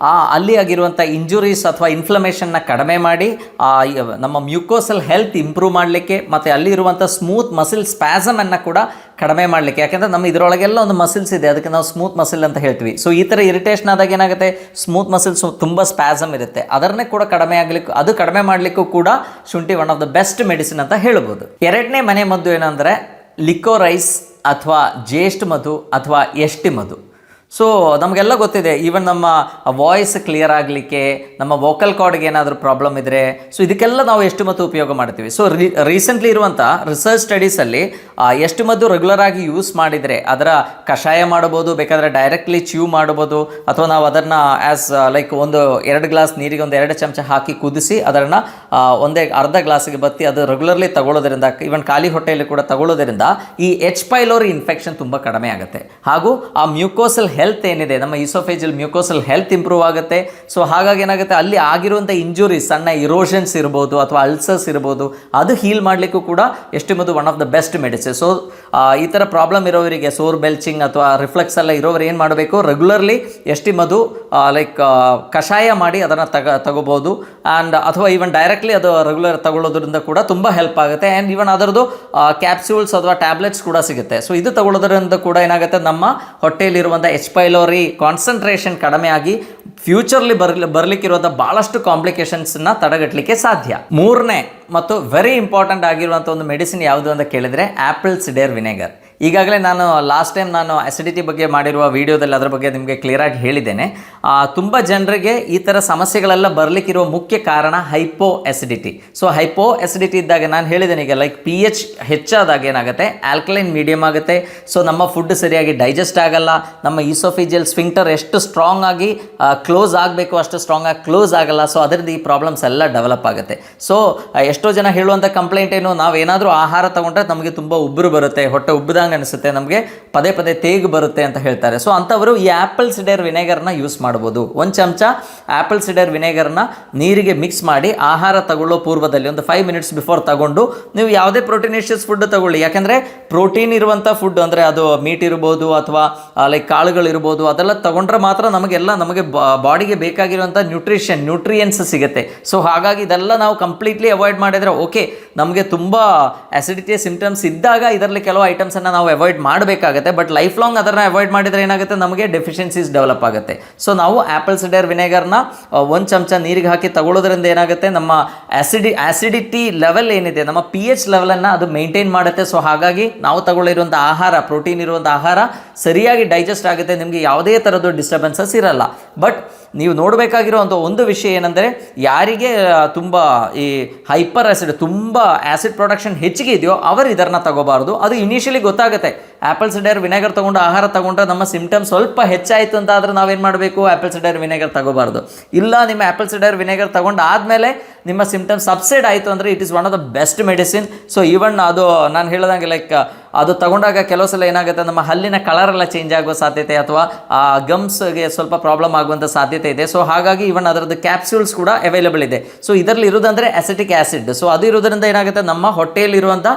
ಅಲ್ಲಿ ಆಗಿರುವಂಥ ಇಂಜುರೀಸ್ ಅಥವಾ ಇನ್ಫ್ಲಮೇಷನ್ನ ಕಡಿಮೆ ಮಾಡಿ ನಮ್ಮ ಮ್ಯೂಕೋಸಲ್ ಹೆಲ್ತ್ ಇಂಪ್ರೂವ್ ಮಾಡಲಿಕ್ಕೆ, ಮತ್ತು ಅಲ್ಲಿರುವಂಥ ಸ್ಮೂತ್ ಮಸಿಲ್ ಸ್ಪ್ಯಾಸಮನ್ನು ಕೂಡ ಕಡಿಮೆ ಮಾಡಲಿಕ್ಕೆ. ಯಾಕೆಂದರೆ ನಮ್ಮ ಇದರೊಳಗೆಲ್ಲ ಒಂದು ಮಸಿಲ್ಸ್ ಇದೆ, ಅದಕ್ಕೆ ನಾವು ಸ್ಮೂತ್ ಮಸಿಲ್ ಅಂತ ಹೇಳ್ತೀವಿ. ಸೊ ಈ ಥರ ಇರಿಟೇಷನ್ ಆದಾಗ ಏನಾಗುತ್ತೆ, ಸ್ಮೂತ್ ಮಸಿಲ್ಸ್ ತುಂಬ ಸ್ಪ್ಯಾಸಮ್ ಇರುತ್ತೆ, ಅದನ್ನೇ ಕೂಡ ಕಡಿಮೆ ಮಾಡಲಿಕ್ಕೂ ಕೂಡ ಶುಂಠಿ one of the best medicine ಅಂತ ಹೇಳ್ಬೋದು. ಎರಡನೇ ಮನೆ ಮದ್ದು ಏನಂದರೆ ಲಿಕೋರೈಸ್ ಅಥವಾ ಜ್ಯೇಷ್ಠ ಮಧು ಅಥವಾ ಎಷ್ಟಿ ಮಧು. ಸೊ ನಮಗೆಲ್ಲ ಗೊತ್ತಿದೆ, ಈವನ್ ನಮ್ಮ ವಾಯ್ಸ್ ಕ್ಲಿಯರ್ ಆಗಲಿಕ್ಕೆ, ನಮ್ಮ ವೋಕಲ್ ಕಾರ್ಡ್ಗೆ ಏನಾದರೂ ಪ್ರಾಬ್ಲಮ್ ಇದ್ದರೆ, ಸೊ ಇದಕ್ಕೆಲ್ಲ ನಾವು ಎಷ್ಟು ಮದ್ದು ಉಪಯೋಗ ಮಾಡ್ತೀವಿ. ಸೊ ರೀಸೆಂಟ್ಲಿ ಇರುವಂಥ ರಿಸರ್ಚ್ ಸ್ಟಡೀಸಲ್ಲಿ ಎಷ್ಟು ಮದ್ದು ರೆಗ್ಯುಲರ್ ಆಗಿ ಯೂಸ್ ಮಾಡಿದರೆ ಅದರ ಕಷಾಯ ಮಾಡ್ಬೋದು, ಬೇಕಾದರೆ ಡೈರೆಕ್ಟ್ಲಿ ಚ್ಯೂ ಮಾಡ್ಬೋದು, ಅಥವಾ ನಾವು ಅದನ್ನು ಆ್ಯಸ್ ಲೈಕ್ 1-2 ಗ್ಲಾಸ್ ನೀರಿಗೆ 1-2 ಚಮಚ ಹಾಕಿ ಕುದಿಸಿ ಅದನ್ನು ಅರ್ಧ ಗ್ಲಾಸಿಗೆ ಬತ್ತಿ ಅದು ರೆಗ್ಯುಲರ್ಲಿ ತಗೊಳ್ಳೋದ್ರಿಂದ, ಈವನ್ ಖಾಲಿ ಹೊಟ್ಟೆಯಲ್ಲಿ ಕೂಡ ತಗೊಳ್ಳೋದ್ರಿಂದ ಈ ಎಚ್ ಪೈಲೋರಿ ಇನ್ಫೆಕ್ಷನ್ ತುಂಬ ಕಡಿಮೆ ಆಗುತ್ತೆ. ಹಾಗೂ ಆ ಮ್ಯೂಕೋಸಲ್ ಹೆಲ್ತ್ ಏನಿದೆ, ನಮ್ಮ ಈಸೋಫೇಜಿಯಲ್ ಮ್ಯೂಕೋಸಲ್ ಹೆಲ್ತ್ ಇಂಪ್ರೂವ್ ಆಗುತ್ತೆ. ಸೊ ಹಾಗಾಗಿ ಏನಾಗುತ್ತೆ, ಅಲ್ಲಿ ಆಗಿರುವಂಥ ಇಂಜುರೀಸ್, ಸಣ್ಣ ಇರೋಷನ್ಸ್ ಇರ್ಬೋದು ಅಥವಾ ಅಲ್ಸರ್ಸ್ ಇರ್ಬೋದು, ಅದು ಹೀಲ್ ಮಾಡಲಿಕ್ಕೂ ಕೂಡ ಎಷ್ಟಿ ಮದ್ದು one of the best medicine. So ಈ ಥರ ಪ್ರಾಬ್ಲಮ್ ಇರೋವರಿಗೆ, ಸೋರ್ ಬೆಲ್ಚಿಂಗ್ ಅಥವಾ ರಿಫ್ಲೆಕ್ಸ್ ಎಲ್ಲ ಇರೋರು ಏನು ಮಾಡಬೇಕು, ರೆಗ್ಯುಲರ್ಲಿ ಎಷ್ಟಿ ಮದ್ದು ಲೈಕ್ ಕಷಾಯ ಮಾಡಿ ಅದನ್ನು ತಗೋಬೋದು. ಆ್ಯಂಡ್ ಅಥವಾ ಈವನ್ ಡೈರೆಕ್ಟ್ಲಿ ಅದು ರೆಗ್ಯುಲರ್ ತಗೊಳ್ಳೋದ್ರಿಂದ ಕೂಡ ತುಂಬ ಹೆಲ್ಪ್ ಆಗುತ್ತೆ. ಆ್ಯಂಡ್ ಈವನ್ ಅದರದ್ದು ಕ್ಯಾಪ್ಸ್ಯೂಲ್ಸ್ ಅಥವಾ ಟ್ಯಾಬ್ಲೆಟ್ಸ್ ಕೂಡ ಸಿಗುತ್ತೆ. ಸೊ ಇದು ತಗೊಳ್ಳೋದ್ರಿಂದ ಕೂಡ ಏನಾಗುತ್ತೆ, ನಮ್ಮ ಹೊಟ್ಟೆಯಲ್ಲಿರುವಂಥ ಎಚ್ ಪೈಲೋರಿ ಕಾನ್ಸಂಟ್ರೇಷನ್ ಕಡಿಮೆ ಆಗಿ ಫ್ಯೂಚರ್ಲಿ ಬರಲಿಕ್ಕಿರುವಂಥ ಭಾಳಷ್ಟು ಕಾಂಪ್ಲಿಕೇಶನ್ಸ್ನ ತಡೆಗಟ್ಟಲಿಕ್ಕೆ ಸಾಧ್ಯ. ಮೂರನೇ ಮತ್ತು ವೆರಿ ಇಂಪಾರ್ಟೆಂಟ್ ಆಗಿರುವಂಥ ಒಂದು ಮೆಡಿಸಿನ್ ಯಾವುದು ಅಂತ ಕೇಳಿದರೆ ಆ್ಯಪಲ್ ಸಿಡರ್ ವಿನೆಗರ್. ಈಗಾಗಲೇ ನಾನು ಲಾಸ್ಟ್ ಟೈಮ್ ನಾನು ಅಸಿಡಿಟಿ ಬಗ್ಗೆ ಮಾಡಿರುವ ವಿಡಿಯೋದಲ್ಲಿ ಅದರ ಬಗ್ಗೆ ನಿಮಗೆ ಕ್ಲಿಯರಾಗಿ ಹೇಳಿದ್ದೇನೆ. ತುಂಬ ಜನರಿಗೆ ಈ ಥರ ಸಮಸ್ಯೆಗಳೆಲ್ಲ ಬರಲಿಕ್ಕಿರುವ ಮುಖ್ಯ ಕಾರಣ hypo acidity. So hypo acidity ಇದ್ದಾಗ ನಾನು ಹೇಳಿದ್ದೇನೆ ಈಗ ಲೈಕ್ pH ಹೆಚ್ಚಾದಾಗ ಏನಾಗುತ್ತೆ, ಆಲ್ಕಲೈನ್ ಮೀಡಿಯಮ್ ಆಗುತ್ತೆ. ಸೊ ನಮ್ಮ ಫುಡ್ ಸರಿಯಾಗಿ ಡೈಜೆಸ್ಟ್ ಆಗಲ್ಲ, ನಮ್ಮ ಈಸೋಫಿಜಿಯಲ್ ಸ್ಫಿಂಕ್ಟರ್ ಎಷ್ಟು ಸ್ಟ್ರಾಂಗ್ ಆಗಿ ಕ್ಲೋಸ್ ಆಗಬೇಕು ಅಷ್ಟು ಸ್ಟ್ರಾಂಗ್ ಆಗಿ ಕ್ಲೋಸ್ ಆಗಲ್ಲ. ಸೊ ಅದರಿಂದ ಈ ಪ್ರಾಬ್ಲಮ್ಸ್ ಎಲ್ಲ ಡೆವಲಪ್ ಆಗುತ್ತೆ. ಸೊ ಎಷ್ಟೋ ಜನ ಹೇಳುವಂಥ ಕಂಪ್ಲೇಂಟ್ ಏನು, ನಾವೇನಾದರೂ ಆಹಾರ ತಗೊಂಡ್ರೆ ನಮಗೆ ತುಂಬ ಉಬ್ಬರು ಬರುತ್ತೆ, ಹೊಟ್ಟೆ ಉಬ್ಬದಂಗೆ ಅನಿಸುತ್ತೆ, ನಮಗೆ ಪದೇ ಪದೇ ತೇಗು ಬರುತ್ತೆ ಅಂತ ಹೇಳ್ತಾರೆ. ಸೊ ಅಂಥವರು ಈ ಆ್ಯಪಲ್ ಸಿಡರ್ ವಿನೆಗರ್ನ ಯೂಸ್ ಮಾಡ್ಬೋದು. 1 ಚಮಚ ಆ್ಯಪಲ್ ಸಿಡರ್ ವಿನೆಗರ್ನ ನೀರಿಗೆ ಮಿಕ್ಸ್ ಮಾಡಿ ಆಹಾರ ತಗೊಳ್ಳೋ ಪೂರ್ವದಲ್ಲಿ ಒಂದು 5 ಮಿನಿಟ್ಸ್ ಬಿಫೋರ್ ತಗೊಂಡು ನೀವು ಯಾವುದೇ ಪ್ರೋಟೀನೇಷಿಯಸ್ ಫುಡ್ ತಗೊಳ್ಳಿ. ಯಾಕೆಂದರೆ ಪ್ರೋಟೀನ್ ಇರುವಂಥ ಫುಡ್ ಅಂದರೆ ಅದು ಮೀಟ್ ಇರ್ಬೋದು ಅಥವಾ ಲೈಕ್ ಕಾಳುಗಳಿರ್ಬೋದು, ಅದೆಲ್ಲ ತಗೊಂಡ್ರೆ ಮಾತ್ರ ನಮಗೆ ಬಾಡಿಗೆ ಬೇಕಾಗಿರುವಂಥ ನ್ಯೂಟ್ರಿಯೆಂಟ್ಸ್ ಸಿಗುತ್ತೆ. ಸೊ ಹಾಗಾಗಿ ಇದೆಲ್ಲ ನಾವು ಕಂಪ್ಲೀಟ್ಲಿ ಅವಾಯ್ಡ್ ಮಾಡಿದರೆ ಓಕೆ. ನಮಗೆ ತುಂಬ ಅಸಿಡಿಟಿಯ ಸಿಂಪ್ಟಮ್ಸ್ ಇದ್ದಾಗ ಇದರಲ್ಲಿ ಕೆಲವು ಐಟಮ್ಸನ್ನು ನಾವು ಅವಾಯ್ಡ್ ಮಾಡಬೇಕಾಗುತ್ತೆ. ಬಟ್ ಲೈಫ್ ಲಾಂಗ್ ಅದನ್ನು ಅವಾಯ್ಡ್ ಮಾಡಿದರೆ ಏನಾಗುತ್ತೆ, ನಮಗೆ ಡೆಫಿಷಿಯನ್ಸೀಸ್ ಡೆವಲಪ್ ಆಗುತ್ತೆ. ಸೊ ನಾವು ಆ್ಯಪಲ್ ಸಿಡರ್ ವಿನೆಗರ್ನ 1 ಚಮಚ ನೀರಿಗೆ ಹಾಕಿ ತಗೊಳ್ಳೋದ್ರಿಂದ ಏನಾಗುತ್ತೆ, ನಮ್ಮ ಆಸಿಡಿಟಿ ಲೆವೆಲ್ ಏನಿದೆ, ನಮ್ಮ pH ಲೆವೆಲನ್ನು ಅದು ಮೇಂಟೈನ್ ಮಾಡುತ್ತೆ. ಸೊ ಹಾಗಾಗಿ ನಾವು ತಗೊಳ್ಳಿರುವಂಥ ಆಹಾರ, ಪ್ರೋಟೀನ್ ಇರುವಂಥ ಆಹಾರ ಸರಿಯಾಗಿ ಡೈಜೆಸ್ಟ್ ಆಗುತ್ತೆ, ನಿಮಗೆ ಯಾವುದೇ ಥರದ್ದು ಡಿಸ್ಟರ್ಬೆನ್ಸಸ್ ಇರಲ್ಲ. ಬಟ್ ನೀವು ನೋಡಬೇಕಾಗಿರುವಂಥ ಒಂದು ವಿಷಯ ಏನಂದರೆ, ಯಾರಿಗೆ ತುಂಬ ಈ ಹೈಪರ್ ಆ್ಯಸಿಡ್, ತುಂಬ ಆ್ಯಸಿಡ್ ಪ್ರೊಡಕ್ಷನ್ ಹೆಚ್ಚಿಗೆ ಇದೆಯೋ ಅವರು ಇದನ್ನು ತಗೋಬಾರ್ದು. ಅದು ಇನಿಷಿಯಲಿ ಗೊತ್ತಾಗುತ್ತೆ. ಆ್ಯಪಲ್ ಸಿಡರ್ ವಿನೆಗರ್ ತೊಗೊಂಡು ಆಹಾರ ತಗೊಂಡ್ರೆ ನಮ್ಮ ಸಿಂಪ್ಟಮ್ಸ್ ಸ್ವಲ್ಪ ಹೆಚ್ಚಾಯಿತು ಅಂತ ಆದರೆ ನಾವೇನು ಮಾಡಬೇಕು, ಆ್ಯಪಲ್ ಸಿಡರ್ ವಿನೆಗರ್ ತಗೋಬಾರ್ದು. ಇಲ್ಲ, ನಿಮ್ಮ ಆ್ಯಪಲ್ ಸಿಡರ್ ವಿನೆಗರ್ ತಗೊಂಡು ಆದಮೇಲೆ ನಿಮ್ಮ ಸಿಂಪ್ಟಮ್ಸ್ ಸಬ್ಸೈಡ್ ಆಯಿತು ಅಂದರೆ it is one of the best medicine. So even ಅದು ನಾನು ಹೇಳ್ದಂಗೆ ಲೈಕ್ ಅದು ತಗೊಂಡಾಗ ಕೆಲವು ಸಲ ಏನಾಗುತ್ತೆ, ನಮ್ಮ ಹಲ್ಲಿನ ಕಲರೆಲ್ಲ ಚೇಂಜ್ ಆಗುವ ಸಾಧ್ಯತೆ ಅಥವಾ ಗಮ್ಸ್ಗೆ ಸ್ವಲ್ಪ ಪ್ರಾಬ್ಲಮ್ ಆಗುವಂಥ ಸಾಧ್ಯತೆ ಇದೆ. ಸೊ ಹಾಗಾಗಿ ಇವನ್ ಅದರದ್ದು ಕ್ಯಾಪ್ಸ್ಯೂಲ್ಸ್ ಕೂಡ ಅವೈಲೇಬಲ್ ಇದೆ. ಸೊ ಇದರಲ್ಲಿ ಇರೋದಂದರೆ ಅಸಿಟಿಕ್ ಆ್ಯಸಿಡ್. ಸೊ ಅದು ಇರೋದ್ರಿಂದ ಏನಾಗುತ್ತೆ, ನಮ್ಮ ಹೊಟ್ಟೆಯಲ್ಲಿರುವಂಥ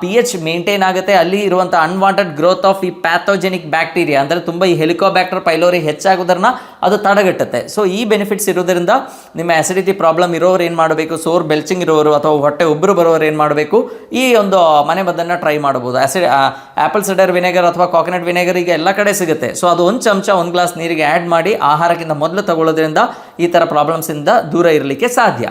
pH ಮೇಂಟೈನ್ ಆಗುತ್ತೆ. ಅಲ್ಲಿ ಇರುವಂಥ ಅನ್ವಾಂಟೆಡ್ ಗ್ರೋತ್ ಆಫ್ ಈ ಪ್ಯಾಥೋಜೆನಿಕ್ ಬ್ಯಾಕ್ಟೀರಿಯಾ ಅಂದರೆ ತುಂಬ ಈ ಹೆಲಿಕೋಬ್ಯಾಕ್ಟರ್ ಪೈಲೋರಿ ಹೆಚ್ಚಾಗೋದನ್ನ ಅದು ತಡೆಗಟ್ಟುತ್ತೆ. ಸೊ ಈ ಬೆನಿಫಿಟ್ಸ್ ಇರೋದ್ರಿಂದ ನಿಮ್ಮ ಅಸಿಡಿಟಿ ಪ್ರಾಬ್ಲಮ್ ಇರೋರು ಏನು ಮಾಡಬೇಕು, ಸೋರ್ ಬೆಲ್ಚಿಂಗ್ ಇರೋರು ಅಥವಾ ಹೊಟ್ಟೆ ಉಬ್ಬರು ಬರೋರು ಏನು ಮಾಡಬೇಕು, ಈ ಒಂದು ಮನೆ ಮದ್ದನ್ನು ಟ್ರೈ ಮಾಡ್ಬೋದು. ಆ್ಯಪಲ್ ಸಿಡರ್ ವಿನೆಗರ್ ಅಥವಾ ಕಾಕೋನಟ್ ವಿನೆಗರ್ ಈಗ ಎಲ್ಲ ಕಡೆ ಸಿಗುತ್ತೆ. ಸೊ ಅದು 1 ಚಮಚ 1 ಗ್ಲಾಸ್ ನೀರಿಗೆ ಆ್ಯಡ್ ಮಾಡಿ ಆಹಾರಕ್ಕಿಂತ ಮೊದಲು ತಗೊಳ್ಳೋದ್ರಿಂದ ಈ ಥರ ಪ್ರಾಬ್ಲಮ್ಸಿಂದ ದೂರ ಇರಲಿಕ್ಕೆ ಸಾಧ್ಯ.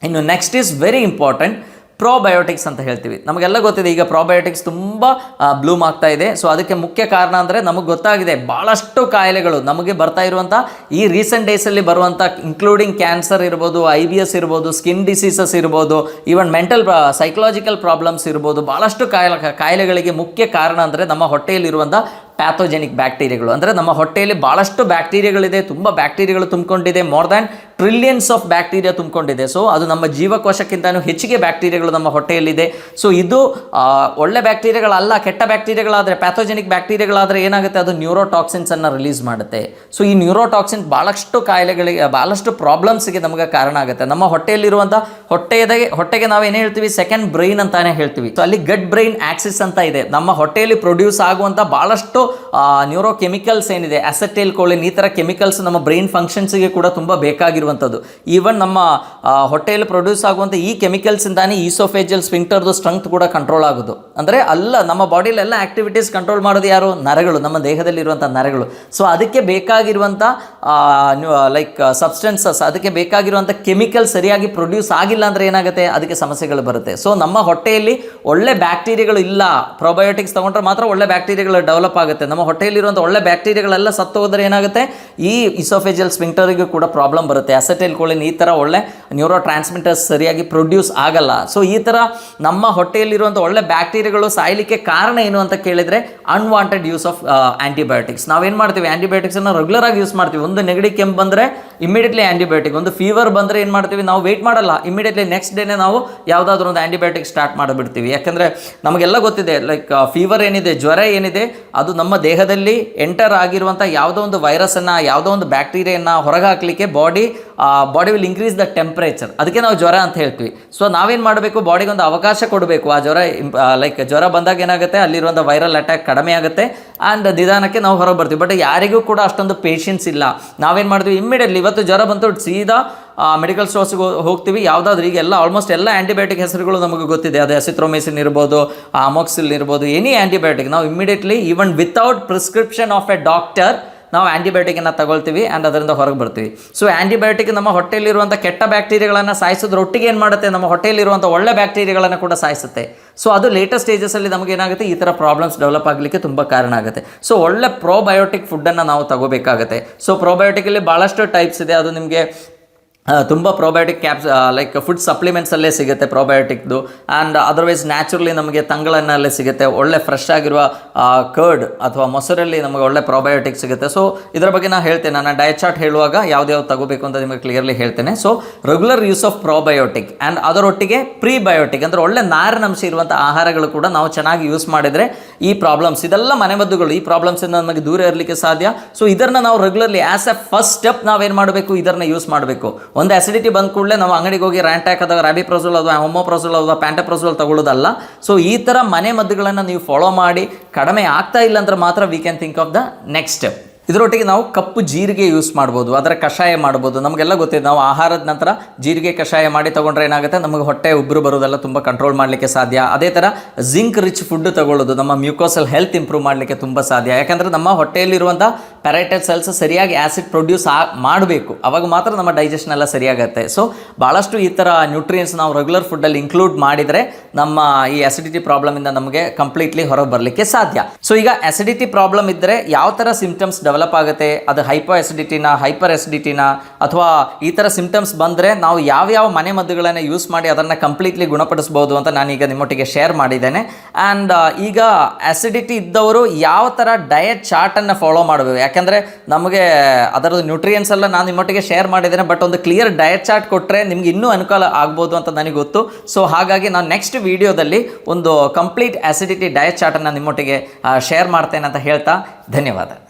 ಇನ್ನು next is very important, probiotics ಅಂತ ಹೇಳ್ತೀವಿ. ನಮಗೆಲ್ಲ ಗೊತ್ತಿದೆ ಈಗ ಪ್ರೋಬಯೋಟಿಕ್ಸ್ ತುಂಬ ಬ್ಲೂಮ್ ಆಗ್ತಾ ಇದೆ. ಸೊ ಅದಕ್ಕೆ ಮುಖ್ಯ ಕಾರಣ ಅಂದರೆ ನಮಗೆ ಗೊತ್ತಾಗಿದೆ ಭಾಳಷ್ಟು ಕಾಯಿಲೆಗಳು ನಮಗೆ ಬರ್ತಾ ಇರುವಂಥ ಈ ರೀಸೆಂಟ್ ಡೇಸಲ್ಲಿ ಬರುವಂಥ ಇನ್ಕ್ಲೂಡಿಂಗ್ ಕ್ಯಾನ್ಸರ್ ಇರ್ಬೋದು, IBS ಇರ್ಬೋದು, ಸ್ಕಿನ್ ಡಿಸೀಸಸ್ ಇರ್ಬೋದು, ಈವನ್ ಮೆಂಟಲ್ ಸೈಕಲಾಜಿಕಲ್ ಪ್ರಾಬ್ಲಮ್ಸ್ ಇರ್ಬೋದು, ಭಾಳಷ್ಟು ಕಾಯಿಲೆಗಳಿಗೆ ಮುಖ್ಯ ಕಾರಣ ಅಂದರೆ ನಮ್ಮ ಹೊಟ್ಟೆಯಲ್ಲಿರುವಂಥ ಪ್ಯಾಥೋಜೆನಿಕ್ ಬ್ಯಾಕ್ಟೀರಿಯಾಗಳು. ಅಂದರೆ ನಮ್ಮ ಹೊಟ್ಟೆಯಲ್ಲಿ ಭಾಳಷ್ಟು ಬ್ಯಾಕ್ಟೀರಿಯಾಗಳಿದೆ, ತುಂಬ ಬ್ಯಾಕ್ಟೀರಿಯಾಗಳು ತುಂಬಿಕೊಂಡಿದೆ, more than trillions of bacteria ತುಂಬಿಕೊಂಡಿದೆ. ಸೊ ಅದು ನಮ್ಮ ಜೀವಕೋಶಕ್ಕಿಂತಲೂ ಹೆಚ್ಚಿಗೆ ಬ್ಯಾಕ್ಟೀರಿಯಾಗಳು ನಮ್ಮ ಹೊಟ್ಟೆಯಲ್ಲಿದೆ. ಸೊ ಇದು ಒಳ್ಳೆ ಬ್ಯಾಕ್ಟೀರಿಯಾಗಳಲ್ಲ, ಕೆಟ್ಟ ಬ್ಯಾಕ್ಟೀರಿಯಾಗಳಾದರೆ, ಪ್ಯಾಥೋಜೆನಿಕ್ ಬ್ಯಾಕ್ಟೀರಿಯಾಗಳಾದರೆ ಏನಾಗುತ್ತೆ, ಅದು ನ್ಯೂರೋಟಾಕ್ಸಿನ್ಸನ್ನು ರಿಲೀಸ್ ಮಾಡುತ್ತೆ. ಸೊ ಈ ನ್ಯೂರೋಟಾಕ್ಸಿನ್ ಭಾಳಷ್ಟು ಕಾಯಿಲೆಗಳಿಗೆ, ಭಾಳಷ್ಟು ಪ್ರಾಬ್ಲಮ್ಸ್ಗೆ ನಮಗೆ ಕಾರಣ ಆಗುತ್ತೆ. ನಮ್ಮ ಹೊಟ್ಟೆಯಲ್ಲಿರುವಂಥ ಹೊಟ್ಟೆಗೆ ನಾವೇನು ಹೇಳ್ತೀವಿ, ಸೆಕೆಂಡ್ ಬ್ರೈನ್ ಅಂತಾನೆ ಹೇಳ್ತೀವಿ. ಸೊ ಅಲ್ಲಿ ಗಟ್ ಬ್ರೈನ್ ಆಕ್ಸಿಸ್ ಅಂತ ಇದೆ. ನಮ್ಮ ಹೊಟ್ಟೆಯಲ್ಲಿ ಪ್ರೊಡ್ಯೂಸ್ ಆಗುವಂಥ ಭಾಳಷ್ಟು ನ್ಯೂರೋ ಕೆಮಿಕಲ್ಸ್ ಏನಿದೆ, ಅಸೆಟೈಲ್ ಕೋಲಿನ್, ಈ ಥರ ಕೆಮಿಕಲ್ಸ್ ನಮ್ಮ ಬ್ರೈನ್ ಫಂಕ್ಷನ್ಸ್ಗೆ ಕೂಡ ತುಂಬ ಬೇಕಾಗಿರುವಂಥ ಆಗಿರುವಂಥದ್ದು. ಈವನ್ ನಮ್ಮ ಹೊಟ್ಟೆಯಲ್ಲಿ ಪ್ರೊಡ್ಯೂಸ್ ಆಗುವಂಥ ಈ ಕೆಮಿಕಲ್ಸಿಂದಾನೇ ಈಸೋಫೇಜಿಯಲ್ ಸ್ಫಿಂಕ್ಟರ್ದು ಸ್ಟ್ರೆಂತ್ ಕೂಡ ಕಂಟ್ರೋಲ್ ಆಗೋದು. ಅಂದರೆ ನಮ್ಮ ಬಾಡಿಲೆಲ್ಲ ಆ್ಯಕ್ಟಿವಿಟೀಸ್ ಕಂಟ್ರೋಲ್ ಮಾಡೋದು ಯಾರು? ನರಗಳು, ನಮ್ಮ ದೇಹದಲ್ಲಿರುವಂಥ ನರಗಳು. ಸೊ ಅದಕ್ಕೆ ಬೇಕಾಗಿರುವಂಥ ಸಬ್ಸ್ಟೆನ್ಸಸ್, ಅದಕ್ಕೆ ಬೇಕಾಗಿರುವಂಥ ಕೆಮಿಕಲ್ ಸರಿಯಾಗಿ ಪ್ರೊಡ್ಯೂಸ್ ಆಗಿಲ್ಲ ಅಂದರೆ ಏನಾಗುತ್ತೆ? ಅದಕ್ಕೆ ಸಮಸ್ಯೆಗಳು ಬರುತ್ತೆ. ಸೊ ನಮ್ಮ ಹೊಟ್ಟೆಯಲ್ಲಿ ಒಳ್ಳೆ ಬ್ಯಾಕ್ಟೀರಿಯಾಗಳು ಇಲ್ಲ, ಪ್ರೊಬಯೋಟಿಕ್ಸ್ ತೊಗೊಂಡ್ರೆ ಮಾತ್ರ ಒಳ್ಳೆ ಬ್ಯಾಕ್ಟೀರಿಯಾಗಳು ಡೆವಲಪ್ ಆಗುತ್ತೆ. ನಮ್ಮ ಹೊಟ್ಟೆಯಲ್ಲಿರುವಂಥ ಒಳ್ಳೆ ಬ್ಯಾಕ್ಟೀರಿಯಾಗಳೆಲ್ಲ ಸತ್ತು ಹೋದರೆ ಏನಾಗುತ್ತೆ? ಈ ಇಸೋಫೇಜಿಯಲ್ ಸ್ಫಿಂಕ್ಟರಿಗೂ ಕೂಡ ಪ್ರಾಬ್ಲಮ್ ಬರುತ್ತೆ. ಅಸೆಟೈಲ್ ಕೋಲಿನ್ ಈ ಥರ ಒಳ್ಳೆ ನ್ಯೂರೋ ಟ್ರಾನ್ಸ್ಮಿಟರ್ಸ್ ಸರಿಯಾಗಿ ಪ್ರೊಡ್ಯೂಸ್ ಆಗಲ್ಲ. ಸೊ ಈ ಥರ ನಮ್ಮ ಹೊಟ್ಟೆಯಲ್ಲಿರುವಂಥ ಒಳ್ಳೆ ಬ್ಯಾಕ್ಟೀರಿಯಾಗಳು ಸಾಯಲಿಕ್ಕೆ ಕಾರಣ ಏನು ಅಂತ ಕೇಳಿದರೆ ಅನ್ವಾಂಟೆಡ್ ಯೂಸ್ ಆಫ್ ಆ್ಯಂಟಿಬಯೋಟಿಕ್ಸ್. ನಾವೇನು ಮಾಡ್ತೀವಿ? ಆ್ಯಂಟಿಬಯೋಟಿಕ್ಸನ್ನು ರೆಗ್ಯುಲರ್ ಆಗಿ ಯೂಸ್ ಮಾಡ್ತೀವಿ. ಒಂದು ನೆಗಡಿ ಕೆಮ್ಮು ಬಂದರೆ ಇಮಿಡಿಯೇಟ್ಲಿ ಆ್ಯಂಟಿಬಯೋಟಿಕ್, ಒಂದು ಫೀವರ್ ಬಂದರೆ ಏನು ಮಾಡ್ತೀವಿ? ನಾವು ವೆಯ್ಟ್ ಮಾಡಲ್ಲ, ಇಮಿಡಿಯೇಟ್ಲಿ ನೆಕ್ಸ್ಟ್ ಡೇನೇ ನಾವು ಯಾವುದಾದ್ರೂ ಒಂದು ಆ್ಯಂಟಿಬಯೋಟಿಕ್ ಸ್ಟಾರ್ಟ್ ಮಾಡಿಬಿಡ್ತೀವಿ. ಯಾಕಂದರೆ ನಮಗೆಲ್ಲ ಗೊತ್ತಿದೆ, ಫೀವರ್ ಏನಿದೆ, ಜ್ವರ ಏನಿದೆ, ಅದು ನಮ್ಮ ದೇಹದಲ್ಲಿ ಎಂಟರ್ ಆಗಿರುವಂಥ ಯಾವುದೋ ಒಂದು ವೈರಸನ್ನು, ಯಾವುದೋ ಒಂದು ಬ್ಯಾಕ್ಟೀರಿಯನ್ನು ಹೊರಗೆ ಹಾಕಲಿಕ್ಕೆ body will increase the temperature, ಅದಕ್ಕೆ ನಾವು ಜ್ವರ ಅಂತ ಹೇಳ್ತೀವಿ. ಸೊ ನಾವೇನು ಮಾಡಬೇಕು? ಬಾಡಿಗೆ ಒಂದು ಅವಕಾಶ ಕೊಡಬೇಕು. ಆ ಜ್ವರ ಬಂದಾಗ ಏನಾಗುತ್ತೆ? ಅಲ್ಲಿರುವಂಥ ವೈರಲ್ ಅಟ್ಯಾಕ್ ಕಡಿಮೆ ಆಗುತ್ತೆ ಆ್ಯಂಡ್ ನಿಧಾನಕ್ಕೆ ನಾವು ಹೊರಗೆ ಬರ್ತೀವಿ. ಬಟ್ ಯಾರಿಗೂ ಕೂಡ ಅಷ್ಟೊಂದು ಪೇಷನ್ಸ್ ಇಲ್ಲ. ನಾವೇನು ಮಾಡ್ತೀವಿ? ಇಮ್ಮಿಡಿಯೇಟ್ಲಿ ಇವತ್ತು ಜ್ವರ ಬಂತು, ಸೀದಾ ಮೆಡಿಕಲ್ ಸ್ಟೋರ್ಸ್ಗೆ ಹೋಗ್ತೀವಿ. ಯಾವುದಾದ್ರೂ ಈಗೆಲ್ಲ ಆಲ್ಮೋಸ್ಟ್ ಎಲ್ಲ ಆ್ಯಂಟಿಬಯೋಟಿಕ್ ಹೆಸರುಗಳು ನಮಗೆ ಗೊತ್ತಿದೆ. ಅದು ಅಸಿಥ್ರೋಮಿಸಿನ್ ಇರ್ಬೋದು, ಅಮೋಕ್ಸಿಲ್ ಇರ್ಬೋದು, ಎನಿ ಆ್ಯಂಟಿಬಯೋಟಿಕ್ ನಾವು immediately even without prescription of A doctor ನಾವು ಆ್ಯಂಟಿಬಯೋಟಿಕನ್ನು ತಗೊಳ್ತೀವಿ ಆ್ಯಂಡ್ ಅದರಿಂದ ಹೊರಗೆ ಬರ್ತೀವಿ. ಸೊ ಆ್ಯಂಟಿಬಯೋಟಿಕ್ ನಮ್ಮ ಹೊಟ್ಟೆಯಲ್ಲಿರುವಂಥ ಕೆಟ್ಟ ಬ್ಯಾಕ್ಟೀರಿಯಾಗಳನ್ನು ಸಾಯಿಸೋದ್ರ ಒಟ್ಟಿಗೆ ಏನು ಮಾಡುತ್ತೆ? ನಮ್ಮ ಹೊಟ್ಟೆಯಲ್ಲಿರುವಂಥ ಒಳ್ಳೆ ಬ್ಯಾಕ್ಟೀರಿಯಾಗಳನ್ನು ಕೂಡ ಸಾಯಿಸುತ್ತೆ. ಸೊ ಅದು ಲೇಟೆಸ್ಟ್ ಸ್ಟೇಜಸಲ್ಲಿ ನಮಗೇನಾಗುತ್ತೆ? ಈ ಥರ ಪ್ರಾಬ್ಲಮ್ಸ್ ಡೆವಲಪ್ ಆಗಲಿಕ್ಕೆ ತುಂಬ ಕಾರಣ ಆಗುತ್ತೆ. ಸೊ ಒಳ್ಳೆ ಪ್ರೋಬಯೋಟಿಕ್ ಫುಡ್ಡನ್ನು ನಾವು ತಗೋಬೇಕಾಗುತ್ತೆ. ಸೊ ಪ್ರೋಬಯೋಟಿಕಲ್ಲಿ ಭಾಳಷ್ಟು ಟೈಪ್ಸ್ ಇದೆ. ಅದು ನಿಮಗೆ ತುಂಬ ಪ್ರೋಬಯೋಟಿಕ್ ಫುಡ್ ಸಪ್ಲಿಮೆಂಟ್ಸಲ್ಲೇ ಸಿಗುತ್ತೆ ಪ್ರೋಬಯೋಟಿಕ್ದು. ಆ್ಯಂಡ್ ಅದರ್ವೈಸ್ ನ್ಯಾಚುರಲಿ ನಮಗೆ ತಂಗಳನ್ನಲ್ಲೇ ಸಿಗುತ್ತೆ. ಒಳ್ಳೆ ಫ್ರೆಶ್ ಆಗಿರುವ ಕರ್ಡ್ ಅಥವಾ ಮೊಸರಲ್ಲಿ ನಮಗೆ ಒಳ್ಳೆ ಪ್ರೋಬಯೋಟಿಕ್ ಸಿಗುತ್ತೆ. ಸೊ ಇದರ ಬಗ್ಗೆ ನಾನು ಹೇಳ್ತೇನೆ, ನಾನು ಡಯಟ್ ಚಾರ್ಟ್ ಹೇಳುವಾಗ ಯಾವ್ದು ತಗೋಬೇಕು ಅಂತ ನಿಮಗೆ ಕ್ಲಿಯರ್ಲಿ ಹೇಳ್ತೇನೆ. So regular use of probiotic and ಅದರೊಟ್ಟಿಗೆ ಪ್ರೀಬಯೋಟಿಕ್ ಅಂದರೆ ಒಳ್ಳೆ ನಾರಿನಂಶ ಇರುವಂಥ ಆಹಾರಗಳು ಕೂಡ ನಾವು ಚೆನ್ನಾಗಿ ಯೂಸ್ ಮಾಡಿದರೆ ಈ ಪ್ರಾಬ್ಲಮ್ಸ್, ಇದೆಲ್ಲ ಮನೆಮದ್ದುಗಳು, ಈ ಪ್ರಾಬ್ಲಮ್ಸಿಂದ ನಮಗೆ ದೂರ ಇರಲಿಕ್ಕೆ ಸಾಧ್ಯ. ಸೊ ಇದನ್ನು ನಾವು regularly as A first step ನಾವೇನು ಮಾಡಬೇಕು? ಇದನ್ನು ಯೂಸ್ ಮಾಡಬೇಕು. ಒಂದು ಆಸಿಡಿಟಿ ಬಂದ ಕೂಡಲೇ ನಾವು ಅಂಗಡಿಗೆ ಹೋಗಿ ರ್ಯಾಂಟ್ಯಾಕ್ ಅಥವಾ ರಾಬಿಪ್ರೋಸೋಲ್ ಅಥವಾ ಹೋಮೋಪ್ರೋಸೋಲ್ ಅಥವಾ ಪ್ಯಾಂಟಪ್ರೋಸೋಲ್ ತಗೊಳ್ಳೋದಲ್ಲ. ಸೊ ಈ ಥರ ಮನೆ ಮದ್ದುಗಳನ್ನು ನೀವು ಫಾಲೋ ಮಾಡಿ ಕಡಿಮೆ ಆಗ್ತಾ ಇಲ್ಲ ಅಂದ್ರೆ ಮಾತ್ರ we can think of the next step. ಇದರೊಟ್ಟಿಗೆ ನಾವು ಕಪ್ಪು ಜೀರಿಗೆ ಯೂಸ್ ಮಾಡ್ಬೋದು, ಅದರ ಕಷಾಯ ಮಾಡ್ಬೋದು. ನಮಗೆಲ್ಲ ಗೊತ್ತಿದೆ, ನಾವು ಆಹಾರದ ನಂತರ ಜೀರಿಗೆ ಕಷಾಯ ಮಾಡಿ ತೊಗೊಂಡ್ರೆ ಏನಾಗುತ್ತೆ? ನಮಗೆ ಹೊಟ್ಟೆ ಉಬ್ಬರು ಬರೋದೆಲ್ಲ ತುಂಬ ಕಂಟ್ರೋಲ್ ಮಾಡಲಿಕ್ಕೆ ಸಾಧ್ಯ. ಅದೇ ಥರ ಜಿಂಕ್ ರಿಚ್ ಫುಡ್ ತಗೊಳ್ಳೋದು ನಮ್ಮ ಮ್ಯೂಕೋಸಲ್ ಹೆಲ್ತ್ ಇಂಪ್ರೂವ್ ಮಾಡಲಿಕ್ಕೆ ತುಂಬ ಸಾಧ್ಯ. ಯಾಕಂದರೆ ನಮ್ಮ ಹೊಟ್ಟೆಯಲ್ಲಿರುವಂಥ ಪ್ಯಾರೈಟೈಡ್ ಸೆಲ್ಸ್ ಸರಿಯಾಗಿ ಆ್ಯಸಿಡ್ ಪ್ರೊಡ್ಯೂಸ್ ಮಾಡಬೇಕು, ಅವಾಗ ಮಾತ್ರ ನಮ್ಮ ಡೈಜೆಷನ್ ಎಲ್ಲ ಸರಿಯಾಗುತ್ತೆ. ಸೊ ಭಾಳಷ್ಟು ಈ ಥರ ನ್ಯೂಟ್ರಿಯೆಂಟ್ಸ್ ನಾವು ರೆಗ್ಯುಲರ್ ಫುಡ್ಡಲ್ಲಿ ಇನ್ಕ್ಲೂಡ್ ಮಾಡಿದರೆ ನಮ್ಮ ಈ ಅಸಿಡಿಟಿ ಪ್ರಾಬ್ಲಮಿಂದ ನಮಗೆ ಕಂಪ್ಲೀಟ್ಲಿ ಹೊರಗೆ ಬರಲಿಕ್ಕೆ ಸಾಧ್ಯ. ಸೊ ಈಗ ಅಸಿಡಿಟಿ ಪ್ರಾಬ್ಲಮ್ ಇದ್ದರೆ ಯಾವ ಥರ ಸಿಂಪ್ಟಮ್ಸ್ ಡೆವಲಪ್ ಆಗುತ್ತೆ? ಅದು ಹೈಪೋ ಅಸಿಡಿಟಿನ, ಹೈಪರ್ ಅಸಿಡಿಟಿನ, ಅಥವಾ ಈ ಥರ ಸಿಂಪ್ಟಮ್ಸ್ ಬಂದರೆ ನಾವು ಯಾವ್ಯಾವ ಮನೆ ಮದ್ದುಗಳನ್ನು ಯೂಸ್ ಮಾಡಿ ಅದನ್ನು ಕಂಪ್ಲೀಟ್ಲಿ ಗುಣಪಡಿಸ್ಬೋದು ಅಂತ ನಾನೀಗ ನಿಮ್ಮೊಟ್ಟಿಗೆ ಶೇರ್ ಮಾಡಿದ್ದೇನೆ. ಆ್ಯಂಡ್ ಈಗ ಅಸಿಡಿಟಿ ಇದ್ದವರು ಯಾವ ಥರ ಡಯಟ್ ಚಾರ್ಟನ್ನು ಫಾಲೋ ಮಾಡಬೇಕು? ಯಾಕಂದರೆ ನಮಗೆ ಅದರದ್ದು ನ್ಯೂಟ್ರಿಯೆಂಟ್ಸ್ ಎಲ್ಲ ನಾನು ನಿಮ್ಮೊಟ್ಟಿಗೆ ಶೇರ್ ಮಾಡಿದ್ದೇನೆ, ಬಟ್ ಒಂದು ಕ್ಲಿಯರ್ ಡಯಟ್ ಚಾರ್ಟ್ ಕೊಟ್ಟರೆ ನಿಮ್ಗೆ ಇನ್ನೂ ಅನುಕೂಲ ಆಗ್ಬೋದು ಅಂತ ನನಗೆ ಗೊತ್ತು. ಸೊ ಹಾಗಾಗಿ ನಾನು ನೆಕ್ಸ್ಟ್ ವಿಡಿಯೋದಲ್ಲಿ ಒಂದು ಕಂಪ್ಲೀಟ್ ಅಸಿಡಿಟಿ ಡಯಟ್ ಚಾರ್ಟನ್ನು ನಿಮ್ಮೊಟ್ಟಿಗೆ ಶೇರ್ ಮಾಡ್ತೇನೆ ಅಂತ ಹೇಳ್ತಾ ಧನ್ಯವಾದ.